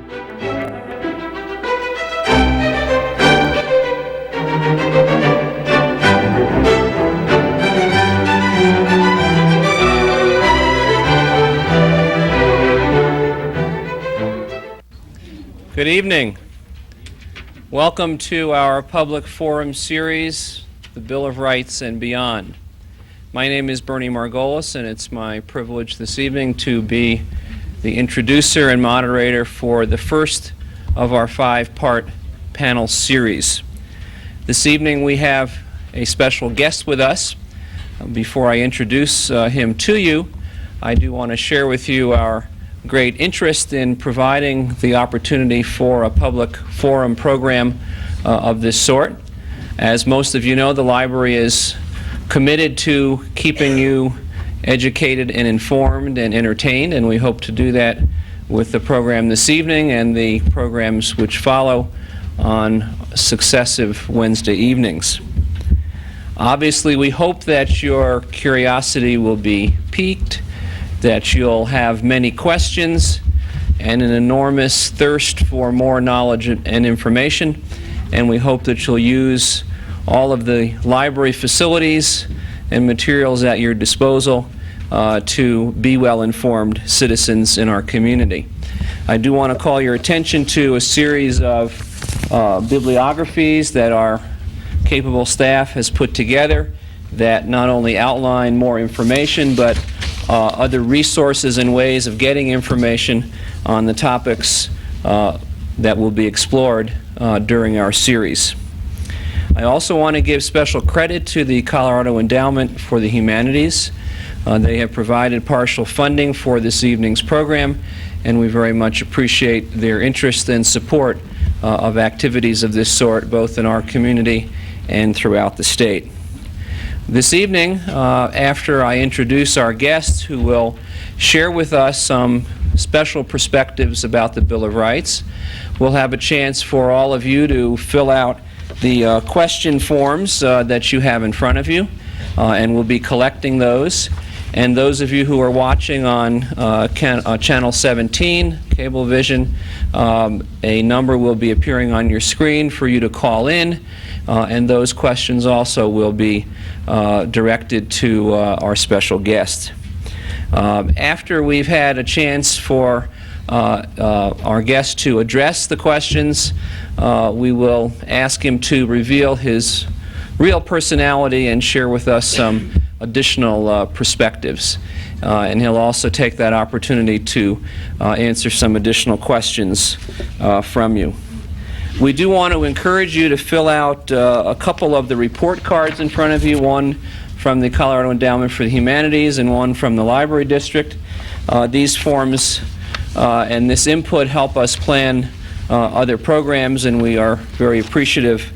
Good evening. Welcome to our public forum series, The Bill of Rights and Beyond. My name is Bernie Margolis, and it's my privilege this evening to be the introducer and moderator for the first of our 5-part panel series. This evening we have a special guest with us. Before I introduce him to you, I do want to share with you our great interest in providing the opportunity for a public forum program of this sort. As most of you know, the library is committed to keeping you educated and informed and entertained, and we hope to do that with the program this evening and the programs which follow on successive Wednesday evenings. Obviously, we hope that your curiosity will be piqued, that you'll have many questions and an enormous thirst for more knowledge and information, and we hope that you'll use all of the library facilities and materials at your disposal to be well-informed citizens in our community. I do want to call your attention to a series of bibliographies that our capable staff has put together that not only outline more information, but other resources and ways of getting information on the topics that will be explored during our series. I also want to give special credit to the Colorado Endowment for the Humanities. They have provided partial funding for this evening's program, and we very much appreciate their interest and support of activities of this sort, both in our community and throughout the state. This evening, after I introduce our guests who will share with us some special perspectives about the Bill of Rights, we'll have a chance for all of you to fill out the question forms that you have in front of you, and we'll be collecting those. And those of you who are watching on Channel 17, Cablevision, a number will be appearing on your screen for you to call in, and those questions also will be directed to our special guest. After we've had a chance for our guest to address the questions, we will ask him to reveal his real personality and share with us some additional perspectives. And he'll also take that opportunity to answer some additional questions from you. We do want to encourage you to fill out a couple of the report cards in front of you, one from the Colorado Endowment for the Humanities and one from the Library District. These forms and this input help us plan other programs, and we are very appreciative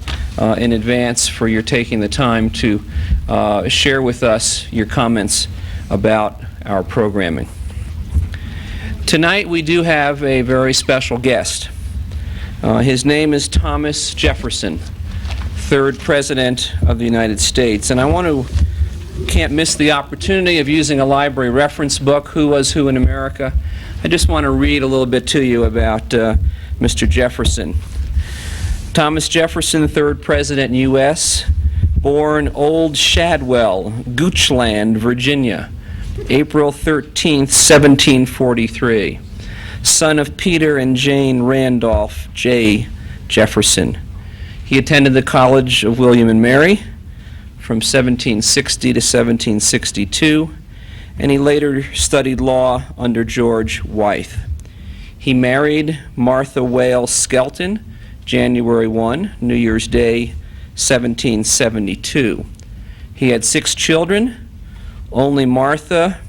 in advance for your taking the time to share with us your comments about our programming. Tonight we do have a very special guest. His name is Thomas Jefferson, 3rd President of the United States. And can't miss the opportunity of using a library reference book, Who Was Who in America. I just want to read a little bit to you about Mr. Jefferson. Thomas Jefferson, 3rd President, U.S., born Old Shadwell, Goochland, Virginia, April 13th, 1743. Son of Peter and Jane Randolph J. Jefferson. He attended the College of William and Mary from 1760 to 1762, and he later studied law under George Wythe. He married Martha Wales Skelton, January 1, New Year's Day, 1772. He had 6 children. Only Martha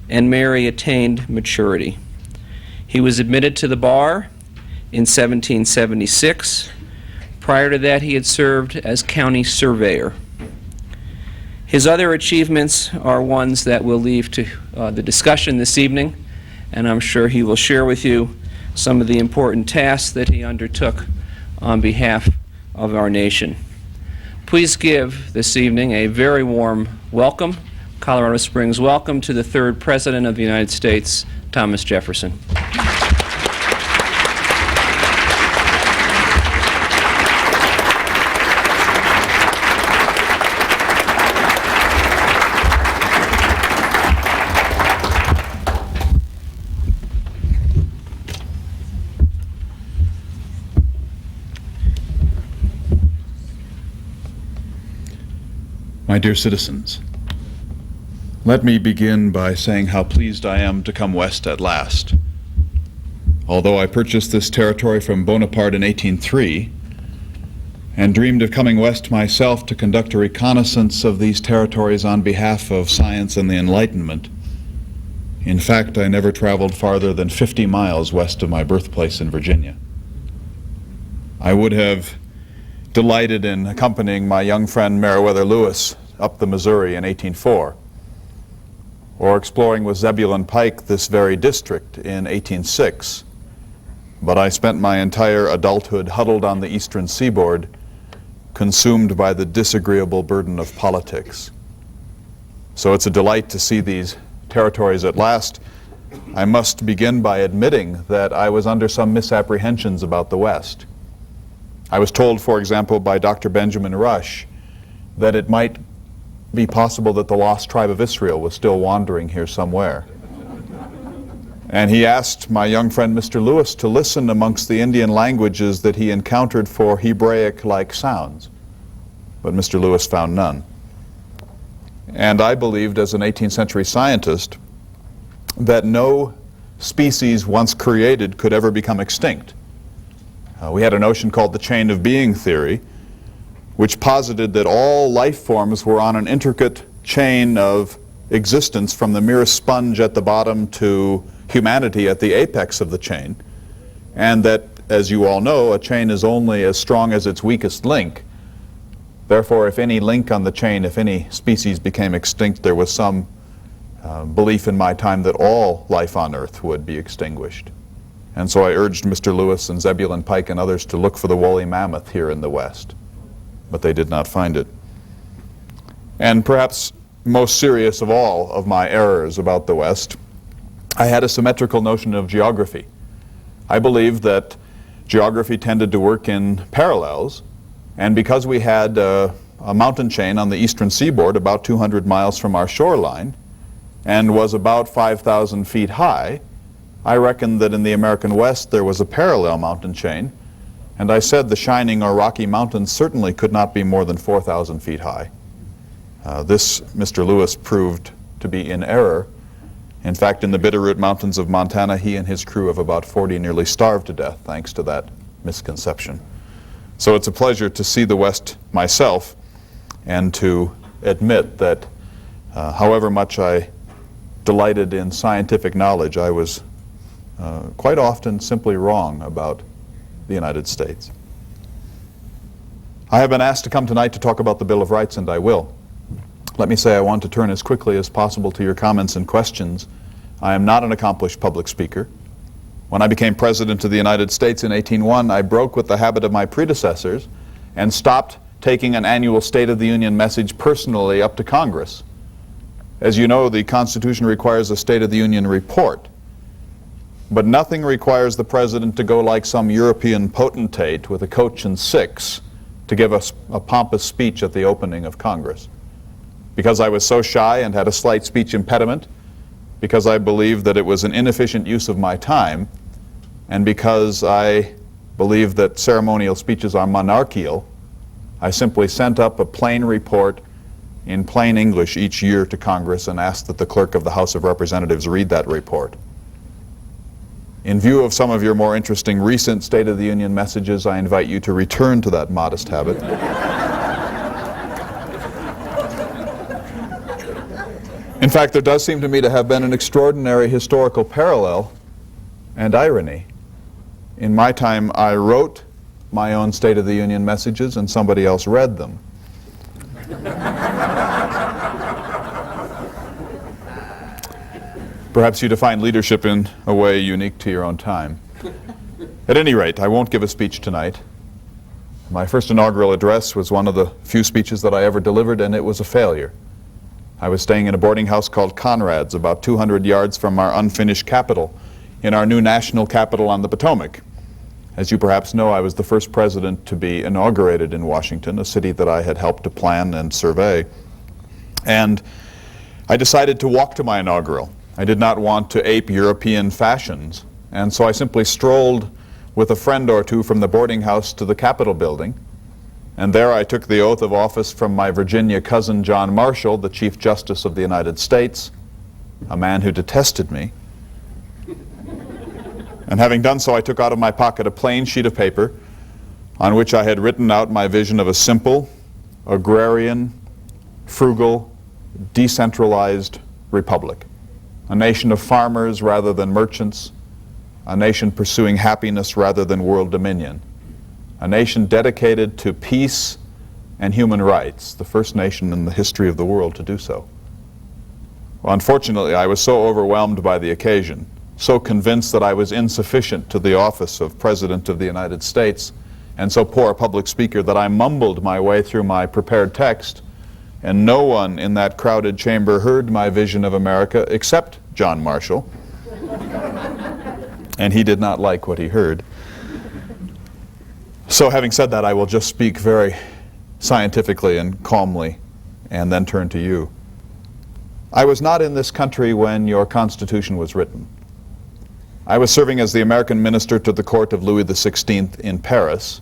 and Mary attained maturity. He was admitted to the bar in 1776. Prior to that, he had served as county surveyor. His other achievements are ones that we'll leave to the discussion this evening, and I'm sure he will share with you some of the important tasks that he undertook on behalf of our nation. Please give this evening a very warm welcome, Colorado Springs welcome, to the 3rd President of the United States, Thomas Jefferson. My dear citizens, let me begin by saying how pleased I am to come west at last. Although I purchased this territory from Bonaparte in 1803 and dreamed of coming west myself to conduct a reconnaissance of these territories on behalf of science and the Enlightenment, in fact, I never traveled farther than 50 miles west of my birthplace in Virginia. I would have delighted in accompanying my young friend Meriwether Lewis up the Missouri in 1804, or exploring with Zebulon Pike this very district in 1806. But I spent my entire adulthood huddled on the eastern seaboard, consumed by the disagreeable burden of politics. So it's a delight to see these territories at last. I must begin by admitting that I was under some misapprehensions about the West. I was told, for example, by Dr. Benjamin Rush that it might be possible that the lost tribe of Israel was still wandering here somewhere. And he asked my young friend Mr. Lewis to listen amongst the Indian languages that he encountered for Hebraic-like sounds. But Mr. Lewis found none. And I believed, as an 18th century scientist, that no species once created could ever become extinct. We had a notion called the chain of being theory, which posited that all life forms were on an intricate chain of existence from the merest sponge at the bottom to humanity at the apex of the chain, and that, as you all know, a chain is only as strong as its weakest link. Therefore, if any link on the chain, if any species became extinct, there was some belief in my time that all life on Earth would be extinguished. And so I urged Mr. Lewis and Zebulon Pike and others to look for the woolly mammoth here in the West. But they did not find it. And perhaps most serious of all of my errors about the West, I had a symmetrical notion of geography. I believed that geography tended to work in parallels, and because we had a mountain chain on the eastern seaboard about 200 miles from our shoreline and was about 5,000 feet high, I reckoned that in the American West there was a parallel mountain chain, and I said the Shining or Rocky Mountains certainly could not be more than 4,000 feet high. This Mr. Lewis proved to be in error. In fact, in the Bitterroot Mountains of Montana, he and his crew of about 40 nearly starved to death thanks to that misconception. So it's a pleasure to see the West myself and to admit that however much I delighted in scientific knowledge, I was quite often simply wrong about the United States. I have been asked to come tonight to talk about the Bill of Rights, and I will. Let me say I want to turn as quickly as possible to your comments and questions. I am not an accomplished public speaker. When I became President of the United States in 1801, I broke with the habit of my predecessors and stopped taking an annual State of the Union message personally up to Congress. As you know, the Constitution requires a State of the Union report. But nothing requires the President to go like some European potentate with a coach and six to give us a pompous speech at the opening of Congress. Because I was so shy and had a slight speech impediment, because I believed that it was an inefficient use of my time, and because I believe that ceremonial speeches are monarchical, I simply sent up a plain report in plain English each year to Congress and asked that the clerk of the House of Representatives read that report. In view of some of your more interesting recent State of the Union messages, I invite you to return to that modest habit. In fact, there does seem to me to have been an extraordinary historical parallel and irony. In my time, I wrote my own State of the Union messages and somebody else read them. Perhaps you define leadership in a way unique to your own time. At any rate, I won't give a speech tonight. My first inaugural address was one of the few speeches that I ever delivered, and it was a failure. I was staying in a boarding house called Conrad's, about 200 yards from our unfinished Capitol, in our new national capital on the Potomac. As you perhaps know, I was the first president to be inaugurated in Washington, a city that I had helped to plan and survey. And I decided to walk to my inaugural. I did not want to ape European fashions, and so I simply strolled with a friend or two from the boarding house to the Capitol building, And there I took the oath of office from my Virginia cousin John Marshall, the Chief Justice of the United States, a man who detested me. And having done so, I took out of my pocket a plain sheet of paper on which I had written out my vision of a simple, agrarian, frugal, decentralized republic. A nation of farmers rather than merchants, a nation pursuing happiness rather than world dominion, a nation dedicated to peace and human rights, the first nation in the history of the world to do so. Well, unfortunately, I was so overwhelmed by the occasion, so convinced that I was insufficient to the office of President of the United States, and so poor a public speaker that I mumbled my way through my prepared text, and no one in that crowded chamber heard my vision of America except John Marshall, and he did not like what he heard. So having said that, I will just speak very scientifically and calmly and then turn to you. I was not in this country when your Constitution was written. I was serving as the American minister to the court of Louis XVI in Paris.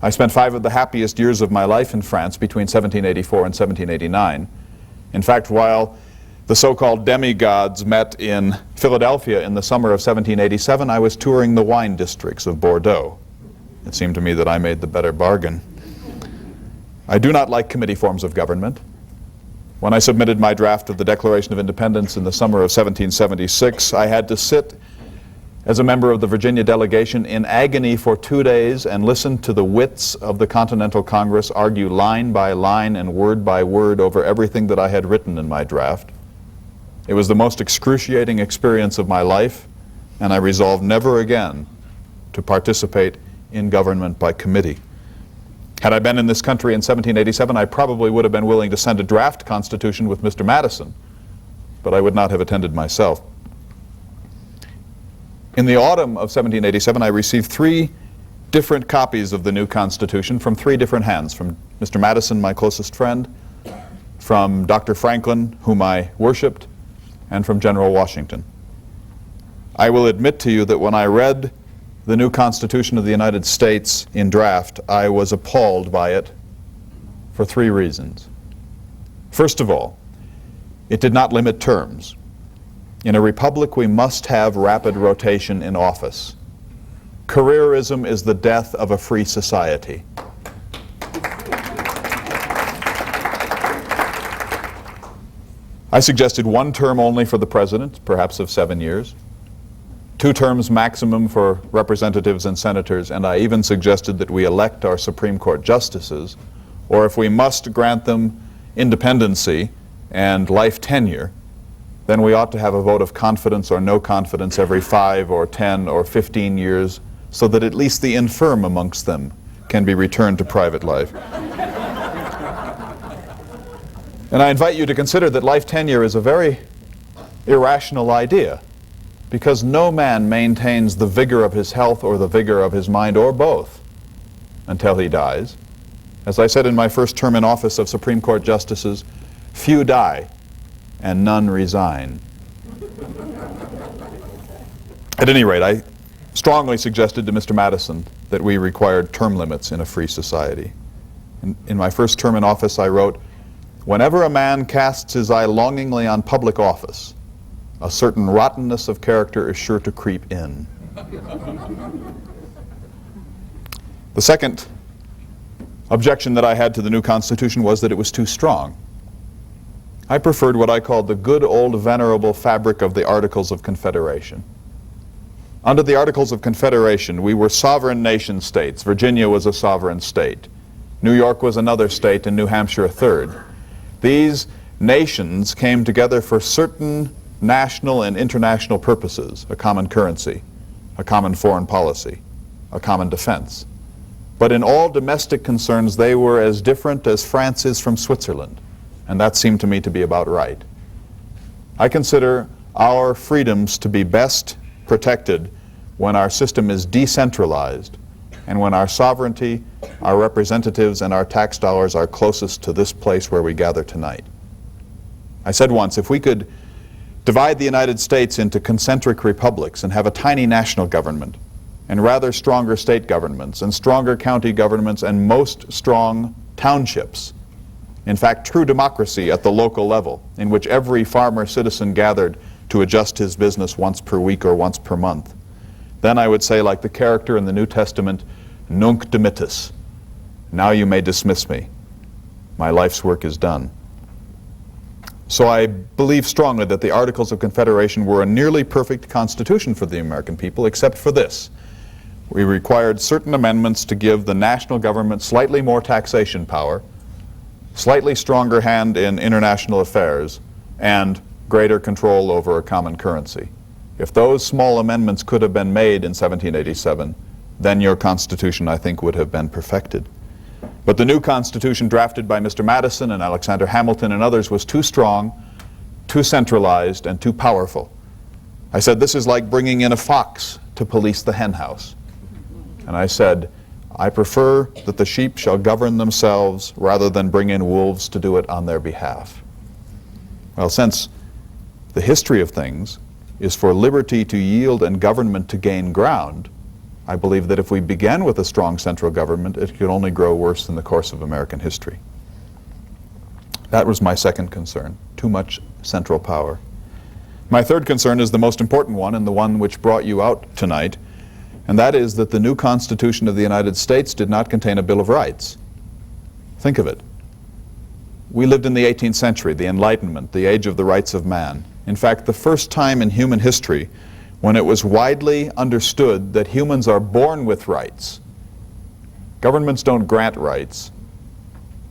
I spent 5 of the happiest years of my life in France between 1784 and 1789. In fact, while the so-called demigods met in Philadelphia in the summer of 1787, I was touring the wine districts of Bordeaux. It seemed to me that I made the better bargain. I do not like committee forms of government. When I submitted my draft of the Declaration of Independence in the summer of 1776, I had to sit as a member of the Virginia delegation in agony for 2 days and listen to the wits of the Continental Congress argue line by line and word by word over everything that I had written in my draft. It was the most excruciating experience of my life, and I resolved never again to participate in government by committee. Had I been in this country in 1787, I probably would have been willing to send a draft constitution with Mr. Madison, but I would not have attended myself. In the autumn of 1787, I received 3 different copies of the new Constitution from 3 different hands, from Mr. Madison, my closest friend, from Dr. Franklin, whom I worshipped, and from General Washington. I will admit to you that when I read the new Constitution of the United States in draft, I was appalled by it for 3 reasons. First of all, it did not limit terms. In a republic, we must have rapid rotation in office. Careerism is the death of a free society. I suggested 1 term only for the president, perhaps of 7 years. 2 terms maximum for representatives and senators, and I even suggested that we elect our Supreme Court justices, or if we must grant them independency and life tenure, then we ought to have a vote of confidence or no confidence every 5 or 10 or 15 years, so that at least the infirm amongst them can be returned to private life. And I invite you to consider that life tenure is a very irrational idea, because no man maintains the vigor of his health or the vigor of his mind, or both, until he dies. As I said in my first term in office of Supreme Court justices, few die and none resign. At any rate, I strongly suggested to Mr. Madison that we required term limits in a free society. In my first term in office, I wrote, "Whenever a man casts his eye longingly on public office, a certain rottenness of character is sure to creep in." The second objection that I had to the new Constitution was that it was too strong. I preferred what I called the good old venerable fabric of the Articles of Confederation. Under the Articles of Confederation, we were sovereign nation states. Virginia was a sovereign state. New York was another state, and New Hampshire a third. These nations came together for certain national and international purposes: a common currency, a common foreign policy, a common defense. But in all domestic concerns, they were as different as France is from Switzerland, and that seemed to me to be about right. I consider our freedoms to be best protected when our system is decentralized and when our sovereignty, our representatives, and our tax dollars are closest to this place where we gather tonight. I said once, if we could divide the United States into concentric republics and have a tiny national government and rather stronger state governments and stronger county governments and most strong townships. In fact, true democracy at the local level, in which every farmer citizen gathered to adjust his business once per week or once per month. Then I would say, like the character in the New Testament, nunc dimittis. Now you may dismiss me. My life's work is done. So I believe strongly that the Articles of Confederation were a nearly perfect constitution for the American people, except for this. We required certain amendments to give the national government slightly more taxation power, slightly stronger hand in international affairs, and greater control over a common currency. If those small amendments could have been made in 1787, then your Constitution, I think, would have been perfected. But the new Constitution drafted by Mr. Madison and Alexander Hamilton and others was too strong, too centralized, and too powerful. I said, this is like bringing in a fox to police the hen house. And I said, I prefer that the sheep shall govern themselves rather than bring in wolves to do it on their behalf. Well, since the history of things is for liberty to yield and government to gain ground, I believe that if we began with a strong central government, it could only grow worse in the course of American history. That was my second concern, too much central power. My third concern is the most important one, and the one which brought you out tonight, and that is that the new Constitution of the United States did not contain a Bill of Rights. Think of it. We lived in the 18th century, the Enlightenment, the age of the rights of man. In fact, the first time in human history when it was widely understood that humans are born with rights. Governments don't grant rights.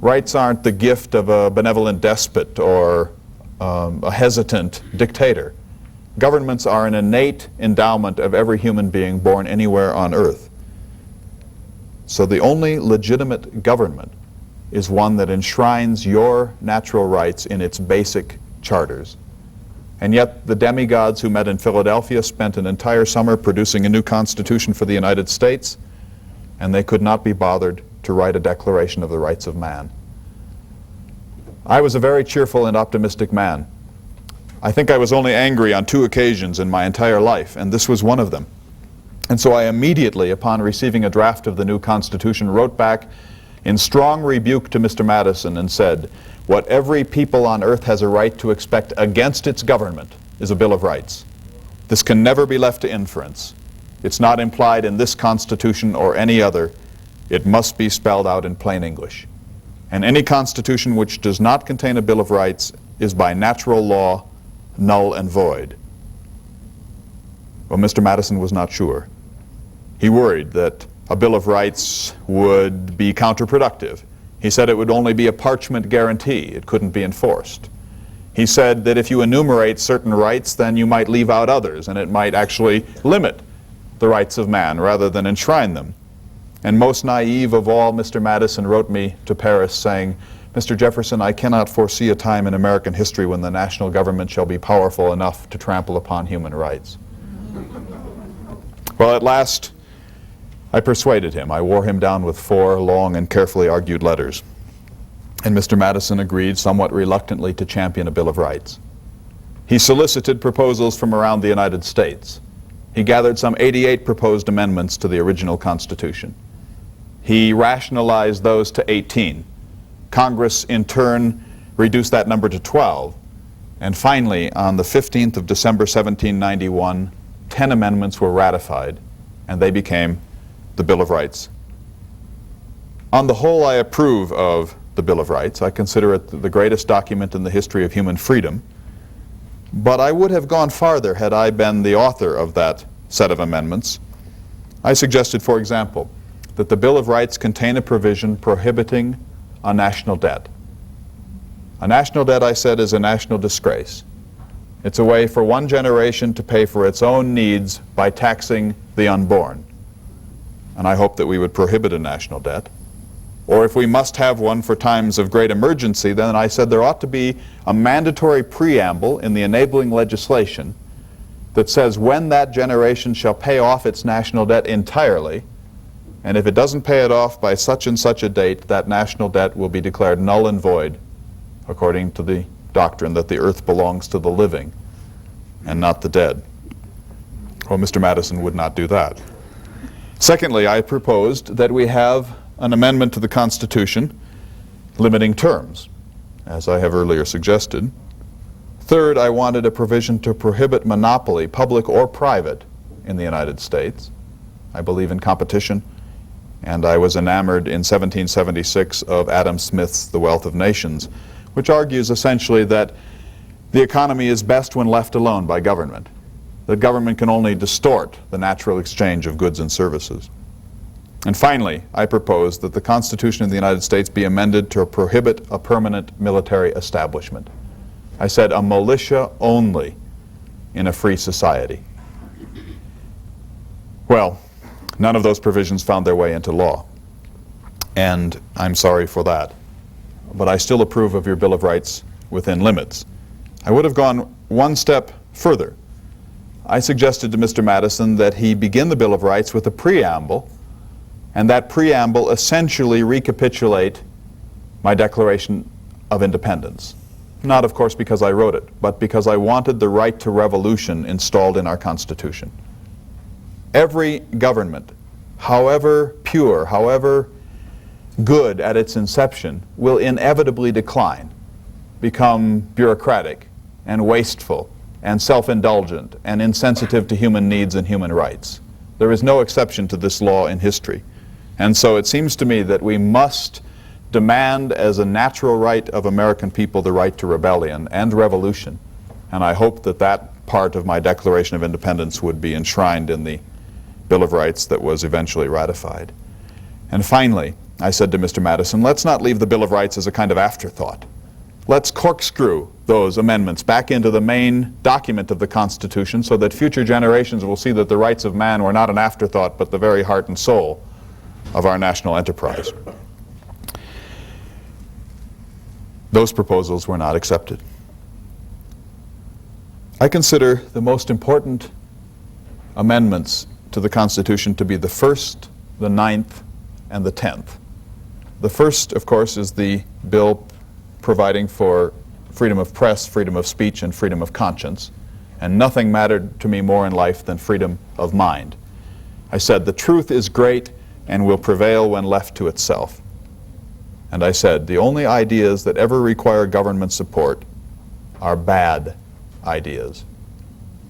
Rights aren't the gift of a benevolent despot or a hesitant dictator. Governments are an innate endowment of every human being born anywhere on earth. So the only legitimate government is one that enshrines your natural rights in its basic charters. And yet the demigods who met in Philadelphia spent an entire summer producing a new Constitution for the United States, and they could not be bothered to write a Declaration of the Rights of Man. I was a very cheerful and optimistic man. I think I was only angry on 2 occasions in my entire life, and this was one of them. And so I immediately, upon receiving a draft of the new Constitution, wrote back in strong rebuke to Mr. Madison and said, what every people on earth has a right to expect against its government is a Bill of Rights. This can never be left to inference. It's not implied in this Constitution or any other. It must be spelled out in plain English. And any Constitution which does not contain a Bill of Rights is by natural law null and void. Well, Mr. Madison was not sure. He worried that a Bill of Rights would be counterproductive. He said it would only be a parchment guarantee. It couldn't be enforced. He said that if you enumerate certain rights, then you might leave out others, and it might actually limit the rights of man rather than enshrine them. And most naive of all, Mr. Madison wrote me to Paris saying, Mr. Jefferson, I cannot foresee a time in American history when the national government shall be powerful enough to trample upon human rights. Well, at last, I persuaded him. I wore him down with 4 long and carefully argued letters. And Mr. Madison agreed somewhat reluctantly to champion a Bill of Rights. He solicited proposals from around the United States. He gathered some 88 proposed amendments to the original Constitution. He rationalized those to 18. Congress, in turn, reduced that number to 12. And finally, on the 15th of December, 1791, 10 amendments were ratified, and they became the Bill of Rights. On the whole, I approve of the Bill of Rights. I consider it the greatest document in the history of human freedom. But I would have gone farther had I been the author of that set of amendments. I suggested, for example, that the Bill of Rights contain a provision prohibiting a national debt. A national debt, I said, is a national disgrace. It's a way for one generation to pay for its own needs by taxing the unborn. And I hope that we would prohibit a national debt. Or if we must have one for times of great emergency, then I said there ought to be a mandatory preamble in the enabling legislation that says when that generation shall pay off its national debt entirely, and if it doesn't pay it off by such and such a date, that national debt will be declared null and void, according to the doctrine that the earth belongs to the living and not the dead. Well, Mr. Madison would not do that. Secondly, I proposed that we have an amendment to the Constitution limiting terms, as I have earlier suggested. Third, I wanted a provision to prohibit monopoly, public or private, in the United States. I believe in competition, and I was enamored in 1776 of Adam Smith's The Wealth of Nations, which argues essentially that the economy is best when left alone by government, that government can only distort the natural exchange of goods and services. And finally, I proposed that the Constitution of the United States be amended to prohibit a permanent military establishment. I said a militia only in a free society. Well, none of those provisions found their way into law, and I'm sorry for that. But I still approve of your Bill of Rights within limits. I would have gone one step further. I suggested to Mr. Madison that he begin the Bill of Rights with a preamble, and that preamble essentially recapitulate my Declaration of Independence. Not, of course, because I wrote it, but because I wanted the right to revolution installed in our Constitution. Every government, however pure, however good at its inception, will inevitably decline, become bureaucratic and wasteful and self-indulgent and insensitive to human needs and human rights. There is no exception to this law in history. And so it seems to me that we must demand as a natural right of American people the right to rebellion and revolution. And I hope that that part of my Declaration of Independence would be enshrined in the Bill of Rights that was eventually ratified. And finally, I said to Mr. Madison, let's not leave the Bill of Rights as a kind of afterthought. Let's corkscrew those amendments back into the main document of the Constitution so that future generations will see that the rights of man were not an afterthought but the very heart and soul of our national enterprise. Those proposals were not accepted. I consider the most important amendments to the Constitution to be the 1st, the 9th, and the 10th. The first, of course, is the bill providing for freedom of press, freedom of speech, and freedom of conscience. And nothing mattered to me more in life than freedom of mind. I said, the truth is great and will prevail when left to itself. And I said, the only ideas that ever require government support are bad ideas.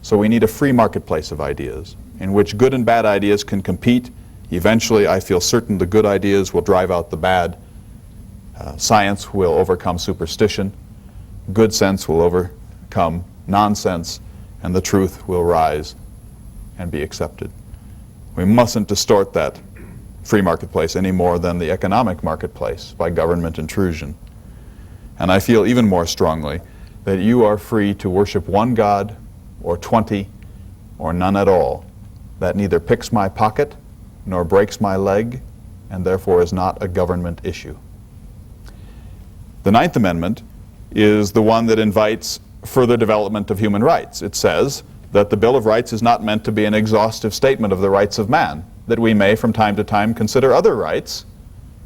So we need a free marketplace of ideas in which good and bad ideas can compete. Eventually, I feel certain the good ideas will drive out the bad. Science will overcome superstition. Good sense will overcome nonsense, and the truth will rise and be accepted. We mustn't distort that free marketplace any more than the economic marketplace by government intrusion. And I feel even more strongly that you are free to worship one God or 20 or none at all. That neither picks my pocket nor breaks my leg and therefore is not a government issue. The 9th Amendment is the one that invites further development of human rights. It says that the Bill of Rights is not meant to be an exhaustive statement of the rights of man, that we may from time to time consider other rights,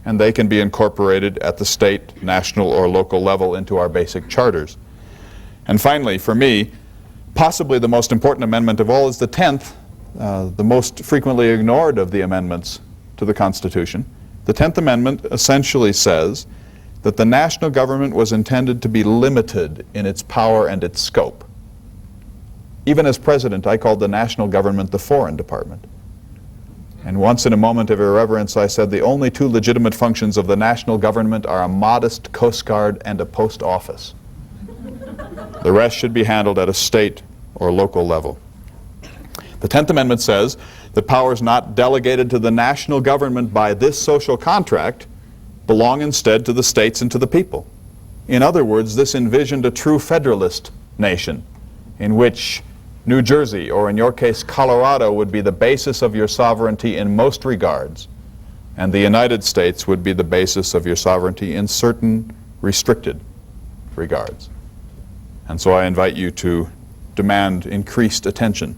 and they can be incorporated at the state, national, or local level into our basic charters. And finally, for me, possibly the most important amendment of all is the 10th, the most frequently ignored of the amendments to the Constitution. The 10th Amendment essentially says that the national government was intended to be limited in its power and its scope. Even as president, I called the national government the Foreign Department. And once in a moment of irreverence, I said the only two legitimate functions of the national government are a modest Coast Guard and a post office. The rest should be handled at a state or local level. The 10th Amendment says that powers not delegated to the national government by this social contract belong instead to the states and to the people. In other words, this envisioned a true federalist nation in which New Jersey, or in your case Colorado, would be the basis of your sovereignty in most regards, and the United States would be the basis of your sovereignty in certain restricted regards. And so I invite you to demand increased attention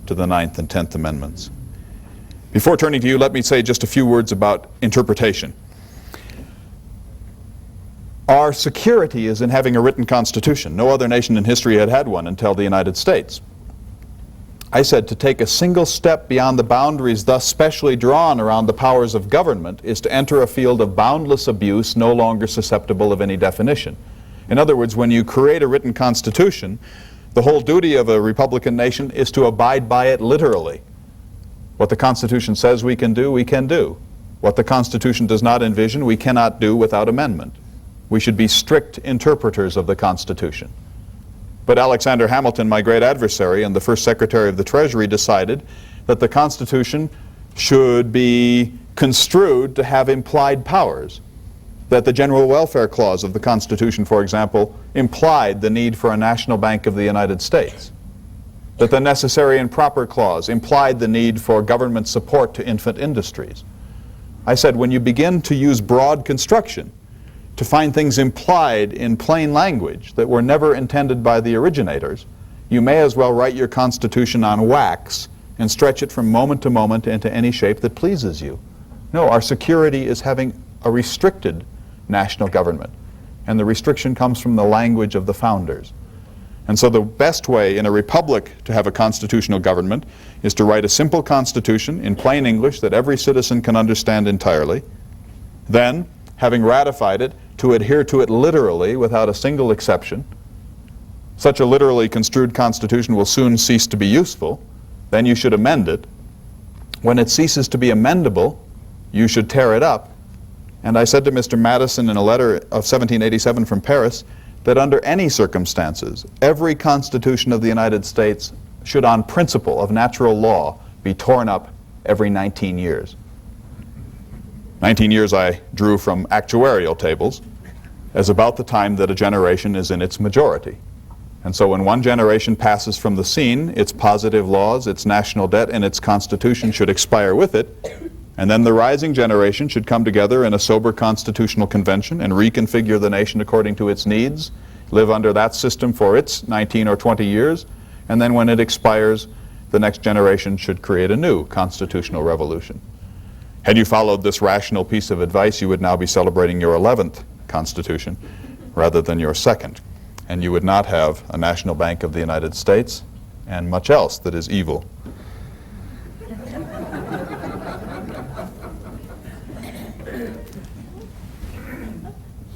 to the 9th and 10th Amendments. Before turning to you, let me say just a few words about interpretation. Our security is in having a written constitution. No other nation in history had had one until the United States. I said to take a single step beyond the boundaries thus specially drawn around the powers of government is to enter a field of boundless abuse no longer susceptible of any definition. In other words, when you create a written constitution, the whole duty of a republican nation is to abide by it literally. What the Constitution says we can do, we can do. What the Constitution does not envision, we cannot do without amendment. We should be strict interpreters of the Constitution. But Alexander Hamilton, my great adversary and the first Secretary of the Treasury, decided that the Constitution should be construed to have implied powers. That the General Welfare Clause of the Constitution, for example, implied the need for a national bank of the United States. That the Necessary and Proper Clause implied the need for government support to infant industries. I said, when you begin to use broad construction to find things implied in plain language that were never intended by the originators, you may as well write your Constitution on wax and stretch it from moment to moment into any shape that pleases you. No, our security is having a restricted national government, and the restriction comes from the language of the founders. And so the best way in a republic to have a constitutional government is to write a simple constitution in plain English that every citizen can understand entirely, then, having ratified it, to adhere to it literally without a single exception. Such a literally construed constitution will soon cease to be useful. Then you should amend it. When it ceases to be amendable, you should tear it up. And I said to Mr. Madison in a letter of 1787 from Paris that under any circumstances, every Constitution of the United States should, on principle of natural law, be torn up every 19 years. 19 years I drew from actuarial tables as about the time that a generation is in its majority. And so when one generation passes from the scene, its positive laws, its national debt, and its Constitution should expire with it, and then the rising generation should come together in a sober constitutional convention and reconfigure the nation according to its needs, live under that system for its 19 or 20 years, and then when it expires, the next generation should create a new constitutional revolution. Had you followed this rational piece of advice, you would now be celebrating your 11th Constitution rather than your 2nd. And you would not have a National Bank of the United States and much else that is evil.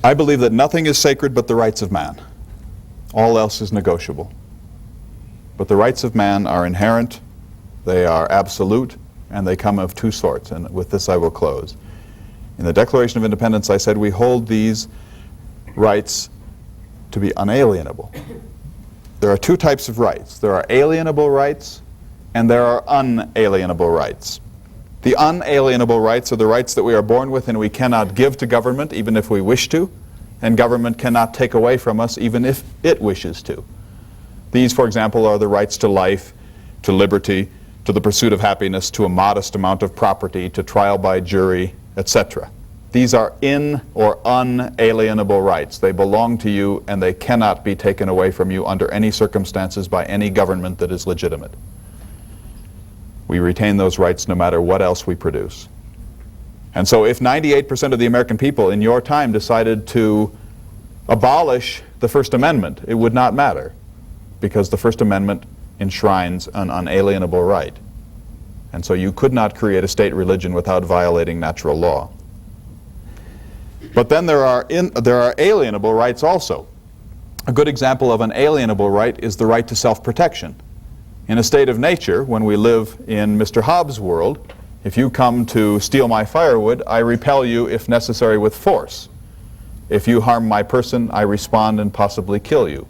I believe that nothing is sacred but the rights of man. All else is negotiable. But the rights of man are inherent, they are absolute, and they come of two sorts, and with this I will close. In the Declaration of Independence I said we hold these rights to be unalienable. There are two types of rights. There are alienable rights and there are unalienable rights. The unalienable rights are the rights that we are born with and we cannot give to government even if we wish to, and government cannot take away from us even if it wishes to. These, for example, are the rights to life, to liberty, to the pursuit of happiness, to a modest amount of property, to trial by jury, etc. These are in or unalienable rights. They belong to you and they cannot be taken away from you under any circumstances by any government that is legitimate. We retain those rights no matter what else we produce. And so if 98% of the American people in your time decided to abolish the First Amendment, it would not matter, because the First Amendment enshrines an unalienable right. And so you could not create a state religion without violating natural law. But then there are alienable rights also. A good example of an alienable right is the right to self-protection. In a state of nature, when we live in Mr. Hobbes' world, if you come to steal my firewood, I repel you if necessary with force. If you harm my person, I respond and possibly kill you.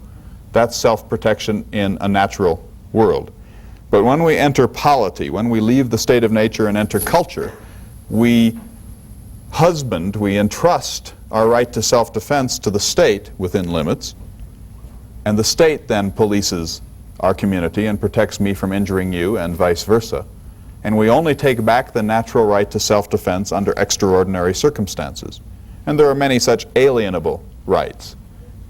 That's self-protection in a natural world. But when we enter polity, when we leave the state of nature and enter culture, we entrust our right to self-defense to the state within limits, and the state then polices our community and protects me from injuring you and vice versa. And we only take back the natural right to self-defense under extraordinary circumstances. And there are many such alienable rights.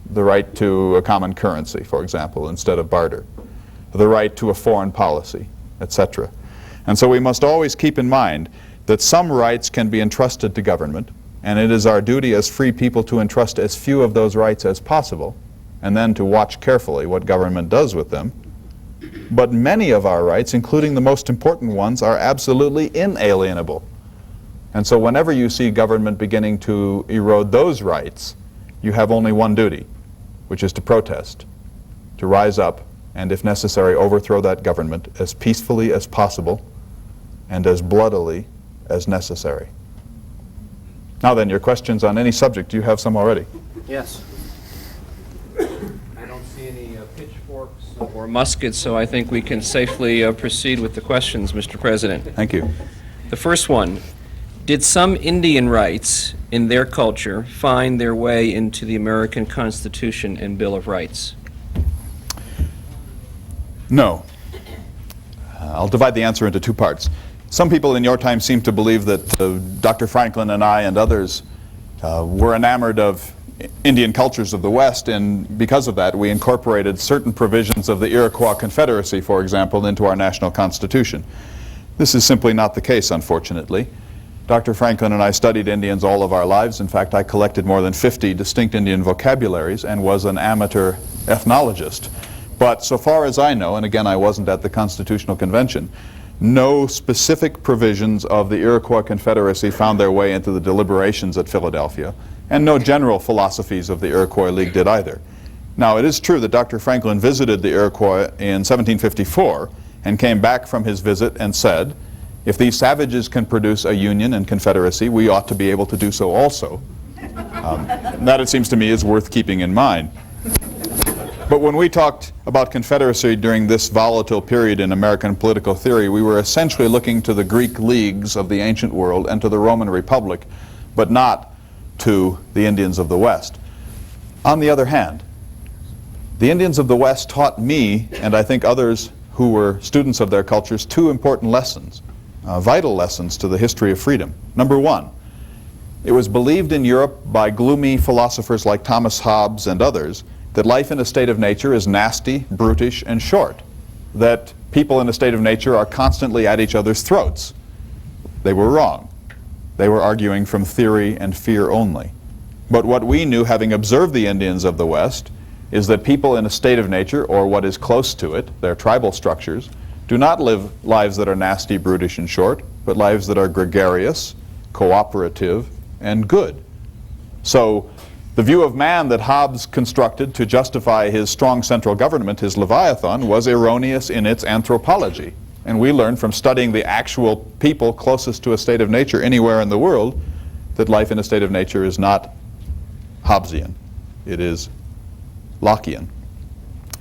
The right to a common currency, for example, instead of barter. The right to a foreign policy, etc. And so we must always keep in mind that some rights can be entrusted to government, and it is our duty as free people to entrust as few of those rights as possible, and then to watch carefully what government does with them. But many of our rights, including the most important ones, are absolutely inalienable. And so whenever you see government beginning to erode those rights, you have only one duty, which is to protest, to rise up, and if necessary, overthrow that government as peacefully as possible and as bloodily as necessary. Now then, your questions on any subject. Do you have some already? Yes. I don't see any pitchforks or muskets, so I think we can safely proceed with the questions, Mr. President. Thank you. The first one, did some Indian rights in their culture find their way into the American Constitution and Bill of Rights? No. I'll divide the answer into two parts. Some people in your time seem to believe that Dr. Franklin and I and others were enamored of Indian cultures of the West, and because of that we incorporated certain provisions of the Iroquois Confederacy, for example, into our national constitution. This is simply not the case, unfortunately. Dr. Franklin and I studied Indians all of our lives. In fact, I collected more than 50 distinct Indian vocabularies and was an amateur ethnologist. But so far as I know, and again I wasn't at the Constitutional Convention, no specific provisions of the Iroquois Confederacy found their way into the deliberations at Philadelphia, and no general philosophies of the Iroquois League did either. Now, it is true that Dr. Franklin visited the Iroquois in 1754 and came back from his visit and said, if these savages can produce a union and confederacy, we ought to be able to do so also. That, it seems to me, is worth keeping in mind. But when we talked about confederacy during this volatile period in American political theory, we were essentially looking to the Greek leagues of the ancient world and to the Roman Republic, but not to the Indians of the West. On the other hand, the Indians of the West taught me, and I think others who were students of their cultures, two important lessons, vital lessons to the history of freedom. Number one, it was believed in Europe by gloomy philosophers like Thomas Hobbes and others that life in a state of nature is nasty, brutish, and short, that people in a state of nature are constantly at each other's throats. They were wrong. They were arguing from theory and fear only. But what we knew, having observed the Indians of the West, is that people in a state of nature, or what is close to it, their tribal structures, do not live lives that are nasty, brutish, and short, but lives that are gregarious, cooperative, and good. So the view of man that Hobbes constructed to justify his strong central government, his Leviathan, was erroneous in its anthropology. And we learned from studying the actual people closest to a state of nature anywhere in the world that life in a state of nature is not Hobbesian. It is Lockean.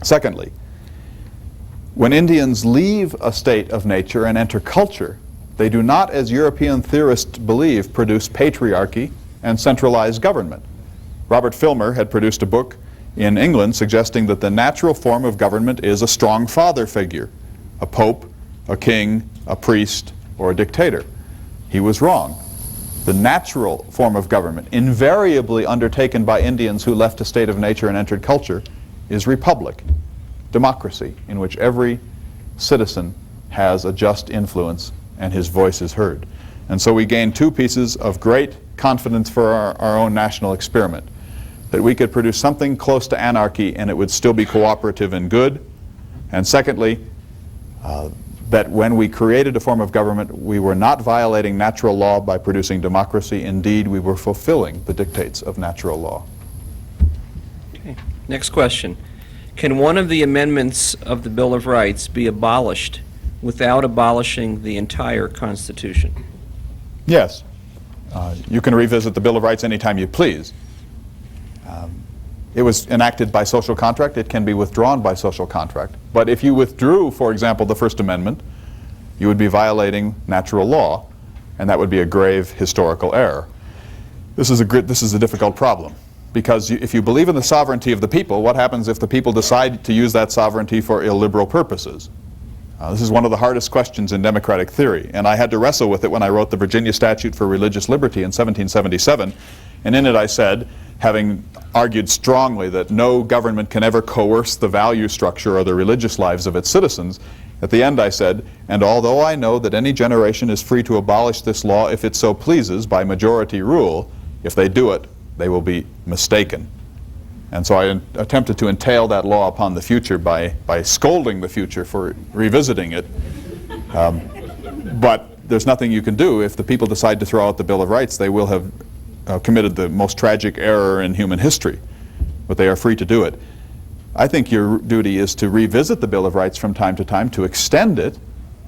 Secondly, when Indians leave a state of nature and enter culture, they do not, as European theorists believe, produce patriarchy and centralized government. Robert Filmer had produced a book in England suggesting that the natural form of government is a strong father figure, a pope, a king, a priest, or a dictator. He was wrong. The natural form of government, invariably undertaken by Indians who left a state of nature and entered culture, is republic, democracy, in which every citizen has a just influence and his voice is heard. And so we gained two pieces of great confidence for our own national experiment, that we could produce something close to anarchy and it would still be cooperative and good. And secondly, that when we created a form of government, we were not violating natural law by producing democracy. Indeed, we were fulfilling the dictates of natural law. Okay. Next question. Can one of the amendments of the Bill of Rights be abolished without abolishing the entire Constitution? Yes. You can revisit the Bill of Rights anytime you please. It was enacted by social contract. It can be withdrawn by social contract. But if you withdrew, for example, the First Amendment, you would be violating natural law, and that would be a grave historical error. This is a difficult problem, because if you believe in the sovereignty of the people, what happens if the people decide to use that sovereignty for illiberal purposes? This is one of the hardest questions in democratic theory, and I had to wrestle with it when I wrote the Virginia Statute for Religious Liberty in 1777, and in it I said, having argued strongly that no government can ever coerce the value structure or the religious lives of its citizens, at the end I said, and although I know that any generation is free to abolish this law if it so pleases by majority rule, if they do it, they will be mistaken. And so I attempted to entail that law upon the future by scolding the future for revisiting it. But there's nothing you can do. If the people decide to throw out the Bill of Rights, they will have committed the most tragic error in human history. But they are free to do it. I think your duty is to revisit the Bill of Rights from time to time, to extend it,